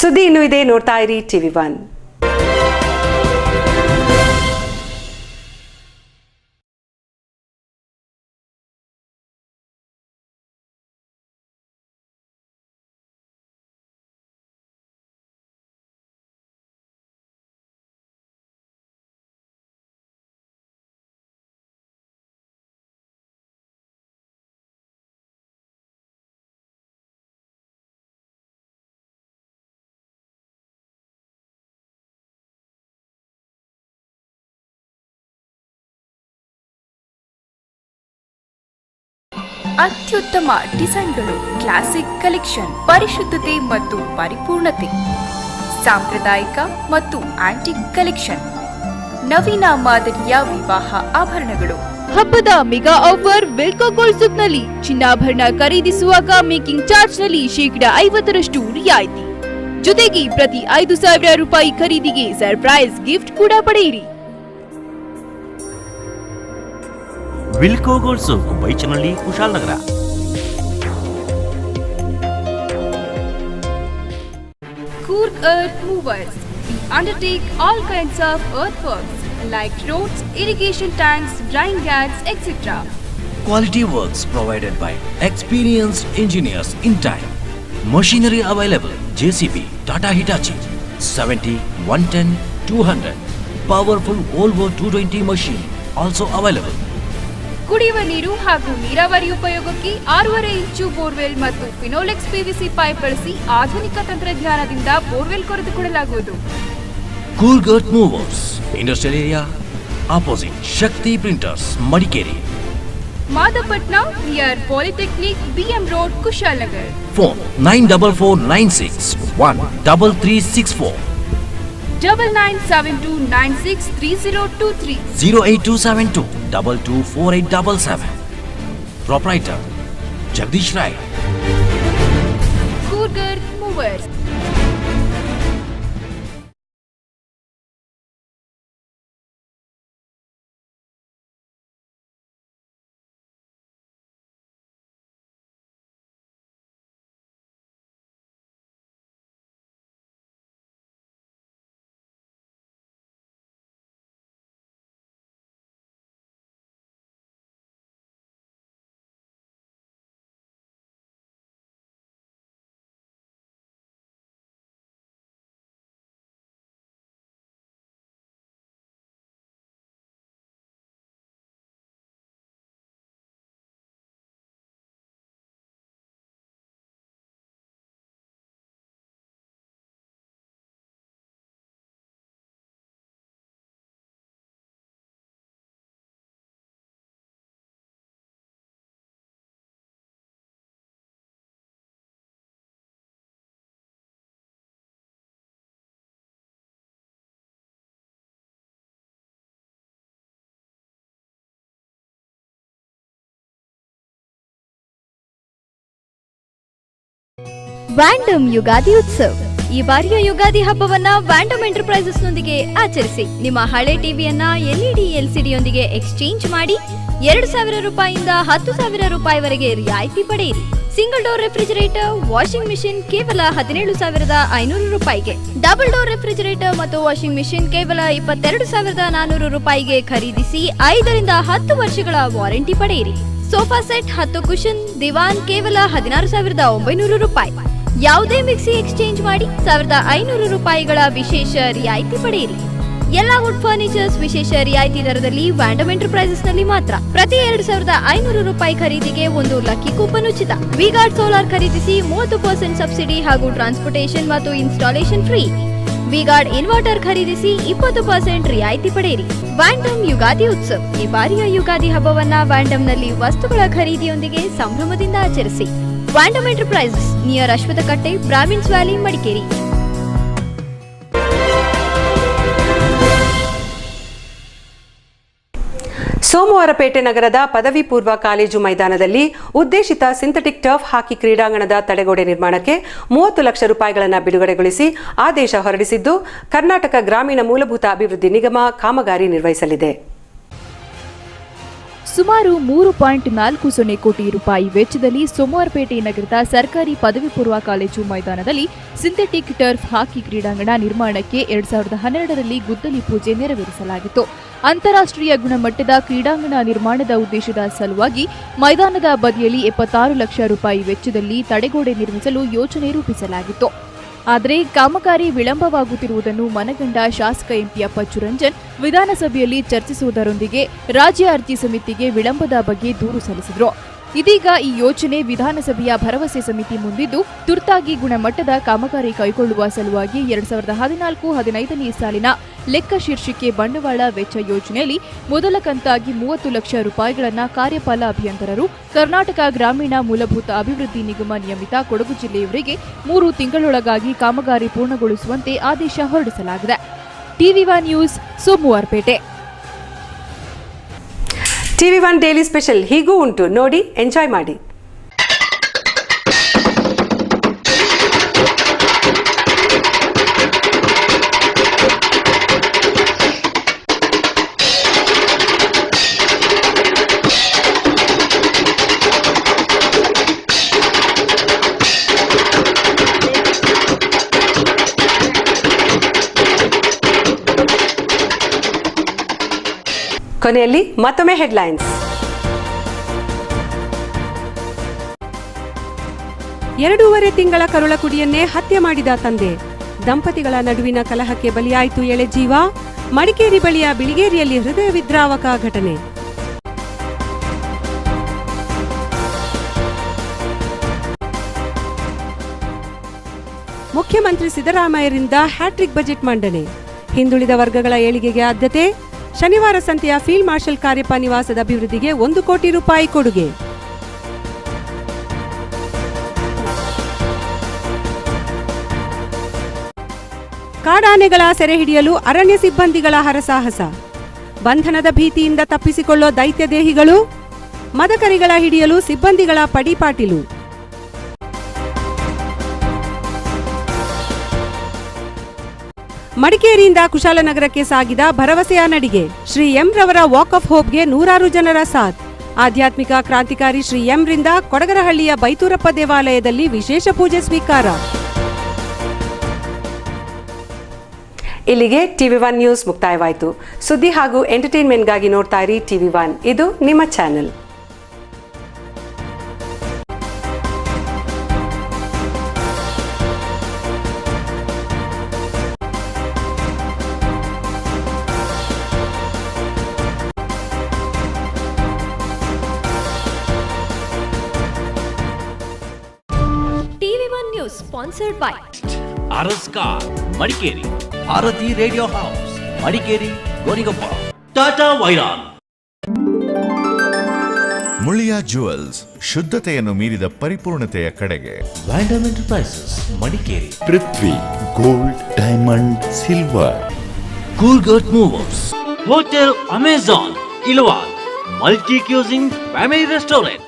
ಸುದ್ದಿ ಇನ್ನೂ ಇದೆ, ನೋಡ್ತಾ ಇರಿ ಟಿವಿ1. ಅತ್ಯುತ್ತಮ ಡಿಸೈನ್ಗಳು, ಕ್ಲಾಸಿಕ್ ಕಲೆಕ್ಷನ್, ಪರಿಶುದ್ಧತೆ ಮತ್ತು ಪರಿಪೂರ್ಣತೆ, ಸಾಂಪ್ರದಾಯಿಕ ಮತ್ತು ಆಂಟಿಕ್ ಕಲೆಕ್ಷನ್, ನವೀನ ಮಾದರಿಯ ವಿವಾಹ ಆಭರಣಗಳು. ಹಬ್ಬದ ಮೆಗಾ ಆಫರ್ ವೆಲ್ಕೋ ಗೋಲ್ಡ್ ಸೂಕ್ನಲ್ಲಿ ಚಿನ್ನಾಭರಣ ಖರೀದಿಸುವಾಗ ಮೇಕಿಂಗ್ ಚಾರ್ಜ್ನಲ್ಲಿ ಶೇಕಡ 50ರಷ್ಟು ರಿಯಾಯಿತಿ. ಜೊತೆಗೆ ಪ್ರತಿ 5,000 ರೂಪಾಯಿ ಖರೀದಿಗೆ ಸರ್ಪ್ರೈಸ್ ಗಿಫ್ಟ್ ಕೂಡ ಪಡೆಯಿರಿ. Wilco gold souk, Baichanahalli, Kushalnagar. Coorg Earth Movers. We undertake all kinds of earthworks like roads, irrigation tanks, drying gags, etc. Quality works provided by experienced engineers in time. Machinery available: JCB, Tata Hitachi, 70, 110, 200. Powerful Volvo 220 machine also available. ಕುಡಿಯುವ ನೀರು ಹಾಗೂ ನೀರಾವರಿ ಉಪಯೋಗಕ್ಕೆ 6.5 ಇಂಚು borewell ಮತ್ತು Finolex PVC pipe ಬಳಸಿ ಆಧುನಿಕ ತಂತ್ರಜ್ಞಾನದಿಂದ borewell ಕೊರೆದುಕೊಳ್ಳಲಾಗುವುದು. Coorg Earth Movers, Industrial Area, opposite Shakti Printers, Madikeri. Madapatna near polytechnic, BM Road, Kushalnagar. Phone 9446 9972963023. 08272 224877. Proprietor Jagdish Rai. Coorg Earth Movers. ವ್ಯಾಂಡಮ್ ಯುಗಾದಿ ಉತ್ಸವ್. ಈ ಬಾರಿಯ ಯುಗಾದಿ ಹಬ್ಬವನ್ನ ವ್ಯಾಂಡಮ್ ಎಂಟರ್ಪ್ರೈಸಸ್ ನೊಂದಿಗೆ ಆಚರಿಸಿ. ನಿಮ್ಮ ಹಳೆ ಟಿವಿಯನ್ನ ಎಲ್ಇಡಿ ಎಲ್ಸಿಡಿಯೊಂದಿಗೆ ಎಕ್ಸ್ಚೇಂಜ್ ಮಾಡಿ 2,000 ರೂಪಾಯಿಯಿಂದ 10,000 ರೂಪಾಯಿವರೆಗೆ ರಿಯಾಯಿತಿ ಪಡೆಯಿರಿ. Single door refrigerator, washing machine ಕೇವಲ 17,500 ರೂಪಾಯಿಗೆ. ಡಬಲ್ ಡೋರ್ ರೆಫ್ರಿಜರೇಟರ್ ಮತ್ತು ವಾಷಿಂಗ್ ಮಿಷಿನ್ ಕೇವಲ 22,400 ರೂಪಾಯಿಗೆ ಖರೀದಿಸಿ 5 ರಿಂದ 10 ವರ್ಷಗಳ ವಾರಂಟಿ ಪಡೆಯಿರಿ. ಸೋಫಾ ಸೆಟ್ 10 ಕುಷನ್ ದಿವಾನ್ ಕೇವಲ 16,900 ರೂಪಾಯಿ. ಯಾವುದೇ ಮಿಕ್ಸಿ ಎಕ್ಸ್ಚೇಂಜ್ ಮಾಡಿ 1,500 ರೂಪಾಯಿಗಳ ವಿಶೇಷ ರಿಯಾಯಿತಿ ಪಡೆಯಿರಿ. ಎಲ್ಲಾ ವುಡ್ ಫರ್ನಿಚರ್ಸ್ ವಿಶೇಷ ರಿಯಾಯಿತಿ ದರದಲ್ಲಿ ವ್ಯಾಂಡಮ್ ಎಂಟರ್ಪ್ರೈಸಸ್ ನಲ್ಲಿ ಮಾತ್ರ. ಪ್ರತಿ 2,500 ರೂಪಾಯಿ ಖರೀದಿಗೆ ಒಂದು ಲಕ್ಕಿ ಕೂಪನ್ ಉಚಿತ. ವಿಗಾರ್ಡ್ ಸೋಲಾರ್ ಖರೀದಿಸಿ 30% ಸಬ್ಸಿಡಿ ಹಾಗೂ ಟ್ರಾನ್ಸ್ಪೋರ್ಟೇಷನ್ ಮತ್ತು ಇನ್ಸ್ಟಾಲೇಷನ್ ಫ್ರೀ. ವಿಗಾರ್ಡ್ ಇನ್ವರ್ಟರ್ ಖರೀದಿಸಿ 20% ರಿಯಾಯಿತಿ ಪಡೆಯಿರಿ. ವ್ಯಾಂಡಮ್ ಯುಗಾದಿ ಉತ್ಸವ್. ಈ ಬಾರಿಯ ಯುಗಾದಿ ಹಬ್ಬವನ್ನ ವ್ಯಾಂಡಮ್ ನಲ್ಲಿ ವಸ್ತುಗಳ ಖರೀದಿಯೊಂದಿಗೆ ಸಂಭ್ರಮದಿಂದ ಆಚರಿಸಿ. ವ್ಯಾಂಡಮ್ enterprises, near Ashwathakatte, Brahmins valley, Madikeri. Somwarpet ನಗರದ ಪದವಿ ಪೂರ್ವ ಕಾಲೇಜು ಮೈದಾನದಲ್ಲಿ ಉದ್ದೇಶಿತ ಸಿಂಥೆಟಿಕ್ ಟರ್ಫ್ ಹಾಕಿ ಕ್ರೀಡಾಂಗಣದ ತಡೆಗೋಡೆ ನಿರ್ಮಾಣಕ್ಕೆ 30 ಲಕ್ಷ ರೂಪಾಯಿಗಳನ್ನು ಬಿಡುಗಡೆಗೊಳಿಸಿ ಆದೇಶ ಹೊರಡಿಸಿದ್ದು, ಕರ್ನಾಟಕ ಗ್ರಾಮೀಣ ಮೂಲಭೂತ ಅಭಿವೃದ್ಧಿ ನಿಗಮ ಕಾಮಗಾರಿ ನಿರ್ವಹಿಸಲಿದೆ. ಸುಮಾರು 3.40 ಕೋಟಿ ರೂಪಾಯಿ ವೆಚ್ಚದಲ್ಲಿ ಸೋಮವಾರಪೇಟೆ ನಗರದ ಸರ್ಕಾರಿ ಪದವಿ ಪೂರ್ವ ಕಾಲೇಜು ಮೈದಾನದಲ್ಲಿ ಸಿಂಥೆಟಿಕ್ ಟರ್ಫ್ ಹಾಕಿ ಕ್ರೀಡಾಂಗಣ ನಿರ್ಮಾಣಕ್ಕೆ 2012ರಲ್ಲಿ ಗುದ್ದಲಿ ಪೂಜೆ ನೆರವೇರಿಸಲಾಗಿತ್ತು. ಅಂತಾರಾಷ್ಟ್ರೀಯ ಗುಣಮಟ್ಟದ ಕ್ರೀಡಾಂಗಣ ನಿರ್ಮಾಣದ ಉದ್ದೇಶದ ಸಲುವಾಗಿ ಮೈದಾನದ ಬದಿಯಲ್ಲಿ 76 ಲಕ್ಷ ರೂಪಾಯಿ ವೆಚ್ಚದಲ್ಲಿ ತಡೆಗೋಡೆ ನಿರ್ಮಿಸಲು ಯೋಜನೆ ರೂಪಿಸಲಾಗಿತ್ತು. ಆದರೆ ಕಾಮಗಾರಿ ವಿಳಂಬವಾಗುತ್ತಿರುವುದನ್ನು ಮನಗಂಡ ಶಾಸಕ ಎಂಪಿ ಅಪ್ಪಚ್ಚು ರಂಜನ್ ವಿಧಾನಸಭೆಯಲ್ಲಿ ಚರ್ಚಿಸುವುದರೊಂದಿಗೆ ರಾಜ್ಯ ಅರ್ಜಿ ಸಮಿತಿಗೆ ವಿಳಂಬದ ಬಗ್ಗೆ ದೂರು ಸಲ್ಲಿಸಿದರು. ಇದೀಗ ಈ ಯೋಜನೆ ವಿಧಾನಸಭೆಯ ಭರವಸೆ ಸಮಿತಿ ಮುಂದಿದ್ದು, ತುರ್ತಾಗಿ ಗುಣಮಟ್ಟದ ಕಾಮಗಾರಿ ಕೈಗೊಳ್ಳುವ ಸಲುವಾಗಿ 2014-15ನೇ ಸಾಲಿನ ಲೆಕ್ಕ ಶೀರ್ಷಿಕೆ ಬಂಡವಾಳ ವೆಚ್ಚ ಯೋಜನೆಯಲ್ಲಿ ಮೊದಲ ಕಂತಾಗಿ 30 ಲಕ್ಷ ರೂಪಾಯಿಗಳನ್ನು ಕಾರ್ಯಪಾಲ ಅಭಿಯಂತರರು ಕರ್ನಾಟಕ ಗ್ರಾಮೀಣ ಮೂಲಭೂತ ಅಭಿವೃದ್ಧಿ ನಿಗಮ ನಿಯಮಿತ ಕೊಡಗು ಜಿಲ್ಲೆಯವರಿಗೆ 3 ತಿಂಗಳೊಳಗಾಗಿ ಕಾಮಗಾರಿ ಪೂರ್ಣಗೊಳಿಸುವಂತೆ ಆದೇಶ ಹೊರಡಿಸಲಾಗಿದೆ. ಟಿವಿ1 ನ್ಯೂಸ್, ಸೋಮವಾರಪೇಟೆ. ಟಿವಿ1 ಡೈಲಿ ಸ್ಪೆಷಲ್ ಹೀಗೂ ಉಂಟು, ನೋಡಿ ಎಂಜಾಯ್ ಮಾಡಿ. ಕೊನೆಯಲ್ಲಿ ಮತ್ತೊಮ್ಮೆ ಹೆಡ್ಲೈನ್ಸ್. 2.5 ತಿಂಗಳ ಕರುಳ ಕುಡಿಯನ್ನೇ ಹತ್ಯೆ ಮಾಡಿದ ತಂದೆ. ದಂಪತಿಗಳ ನಡುವಿನ ಕಲಹಕ್ಕೆ ಬಲಿಯಾಯಿತು ಎಳೆ ಜೀವ. ಮಡಿಕೇರಿ ಬಳಿಯ ಬಿಳಿಗೇರಿಯಲ್ಲಿ ಹೃದಯ ವಿದ್ರಾವಕ ಘಟನೆ. ಮುಖ್ಯಮಂತ್ರಿ ಸಿದ್ದರಾಮಯ್ಯರಿಂದ ಹ್ಯಾಟ್ರಿಕ್ ಬಜೆಟ್ ಮಂಡನೆ. ಹಿಂದುಳಿದ ವರ್ಗಗಳ ಏಳಿಗೆಗೆ ಆದ್ಯತೆ. ಶನಿವಾರ ಸಂತೆಯ ಫೀಲ್ಡ್ ಮಾರ್ಷಲ್ ಕಾರ್ಯಪ್ಪ ನಿವಾಸದ ಅಭಿವೃದ್ಧಿಗೆ 1 ಕೋಟಿ ರೂಪಾಯಿ ಕೊಡುಗೆ. ಕಾಡಾನೆಗಳ ಸೆರೆ ಹಿಡಿಯಲು ಅರಣ್ಯ ಸಿಬ್ಬಂದಿಗಳ ಹರಸಾಹಸ. ಬಂಧನದ ಭೀತಿಯಿಂದ ತಪ್ಪಿಸಿಕೊಳ್ಳೋ ದೈತ್ಯ ದೇಹಿಗಳು. ಮದಕರಿಗಳ ಹಿಡಿಯಲು ಸಿಬ್ಬಂದಿಗಳ ಪಡಿಪಾಟಿಲು. ಮಡಿಕೇರಿಯಿಂದ ಕುಶಾಲನಗರಕ್ಕೆ ಸಾಗಿದ ಭರವಸೆಯ ನಡಿಗೆ. ಶ್ರೀ ಎಂ ರವರ ವಾಕ್ ಆಫ್ ಹೋಪ್ಗೆ 100 ಜನರ ಸಾಥ್. ಆಧ್ಯಾತ್ಮಿಕ ಕ್ರಾಂತಿಕಾರಿ ಶ್ರೀ ಎಂ ರಿಂದ ಕೊಡಗರಹಳ್ಳಿಯ ಬೈತೂರಪ್ಪ ದೇವಾಲಯದಲ್ಲಿ ವಿಶೇಷ ಪೂಜೆ ಸ್ವೀಕಾರ. ಇಲ್ಲಿಗೆ ಟಿವಿ1 ನ್ಯೂಸ್ ಮುಕ್ತಾಯವಾಯಿತು. ಸುದ್ದಿ ಹಾಗೂ ಎಂಟರ್ಟೈನ್ಮೆಂಟ್ಗಾಗಿ ನೋಡ್ತಾ ಇರಿ ಟಿವಿ1, ಇದು ನಿಮ್ಮ channel. TV one news sponsored by RS car, Madikeri, Bharati radio house, Madikeri, Gonikoppa, Tata Wiron. Muliya jewels, ಶುದ್ಧತೆಯನ್ನು ಮೀರಿದ ಪರಿಪೂರ್ಣತೆಯ ಕಡೆಗೆ. ವ್ಯಾಂಡಮ್ enterprises, Madikeri. Prithvi gold, diamond, silver. ಕೂಲ್ಗಟ್ movers, hotel Amazon, Ilwala, multi cuisine family restaurant.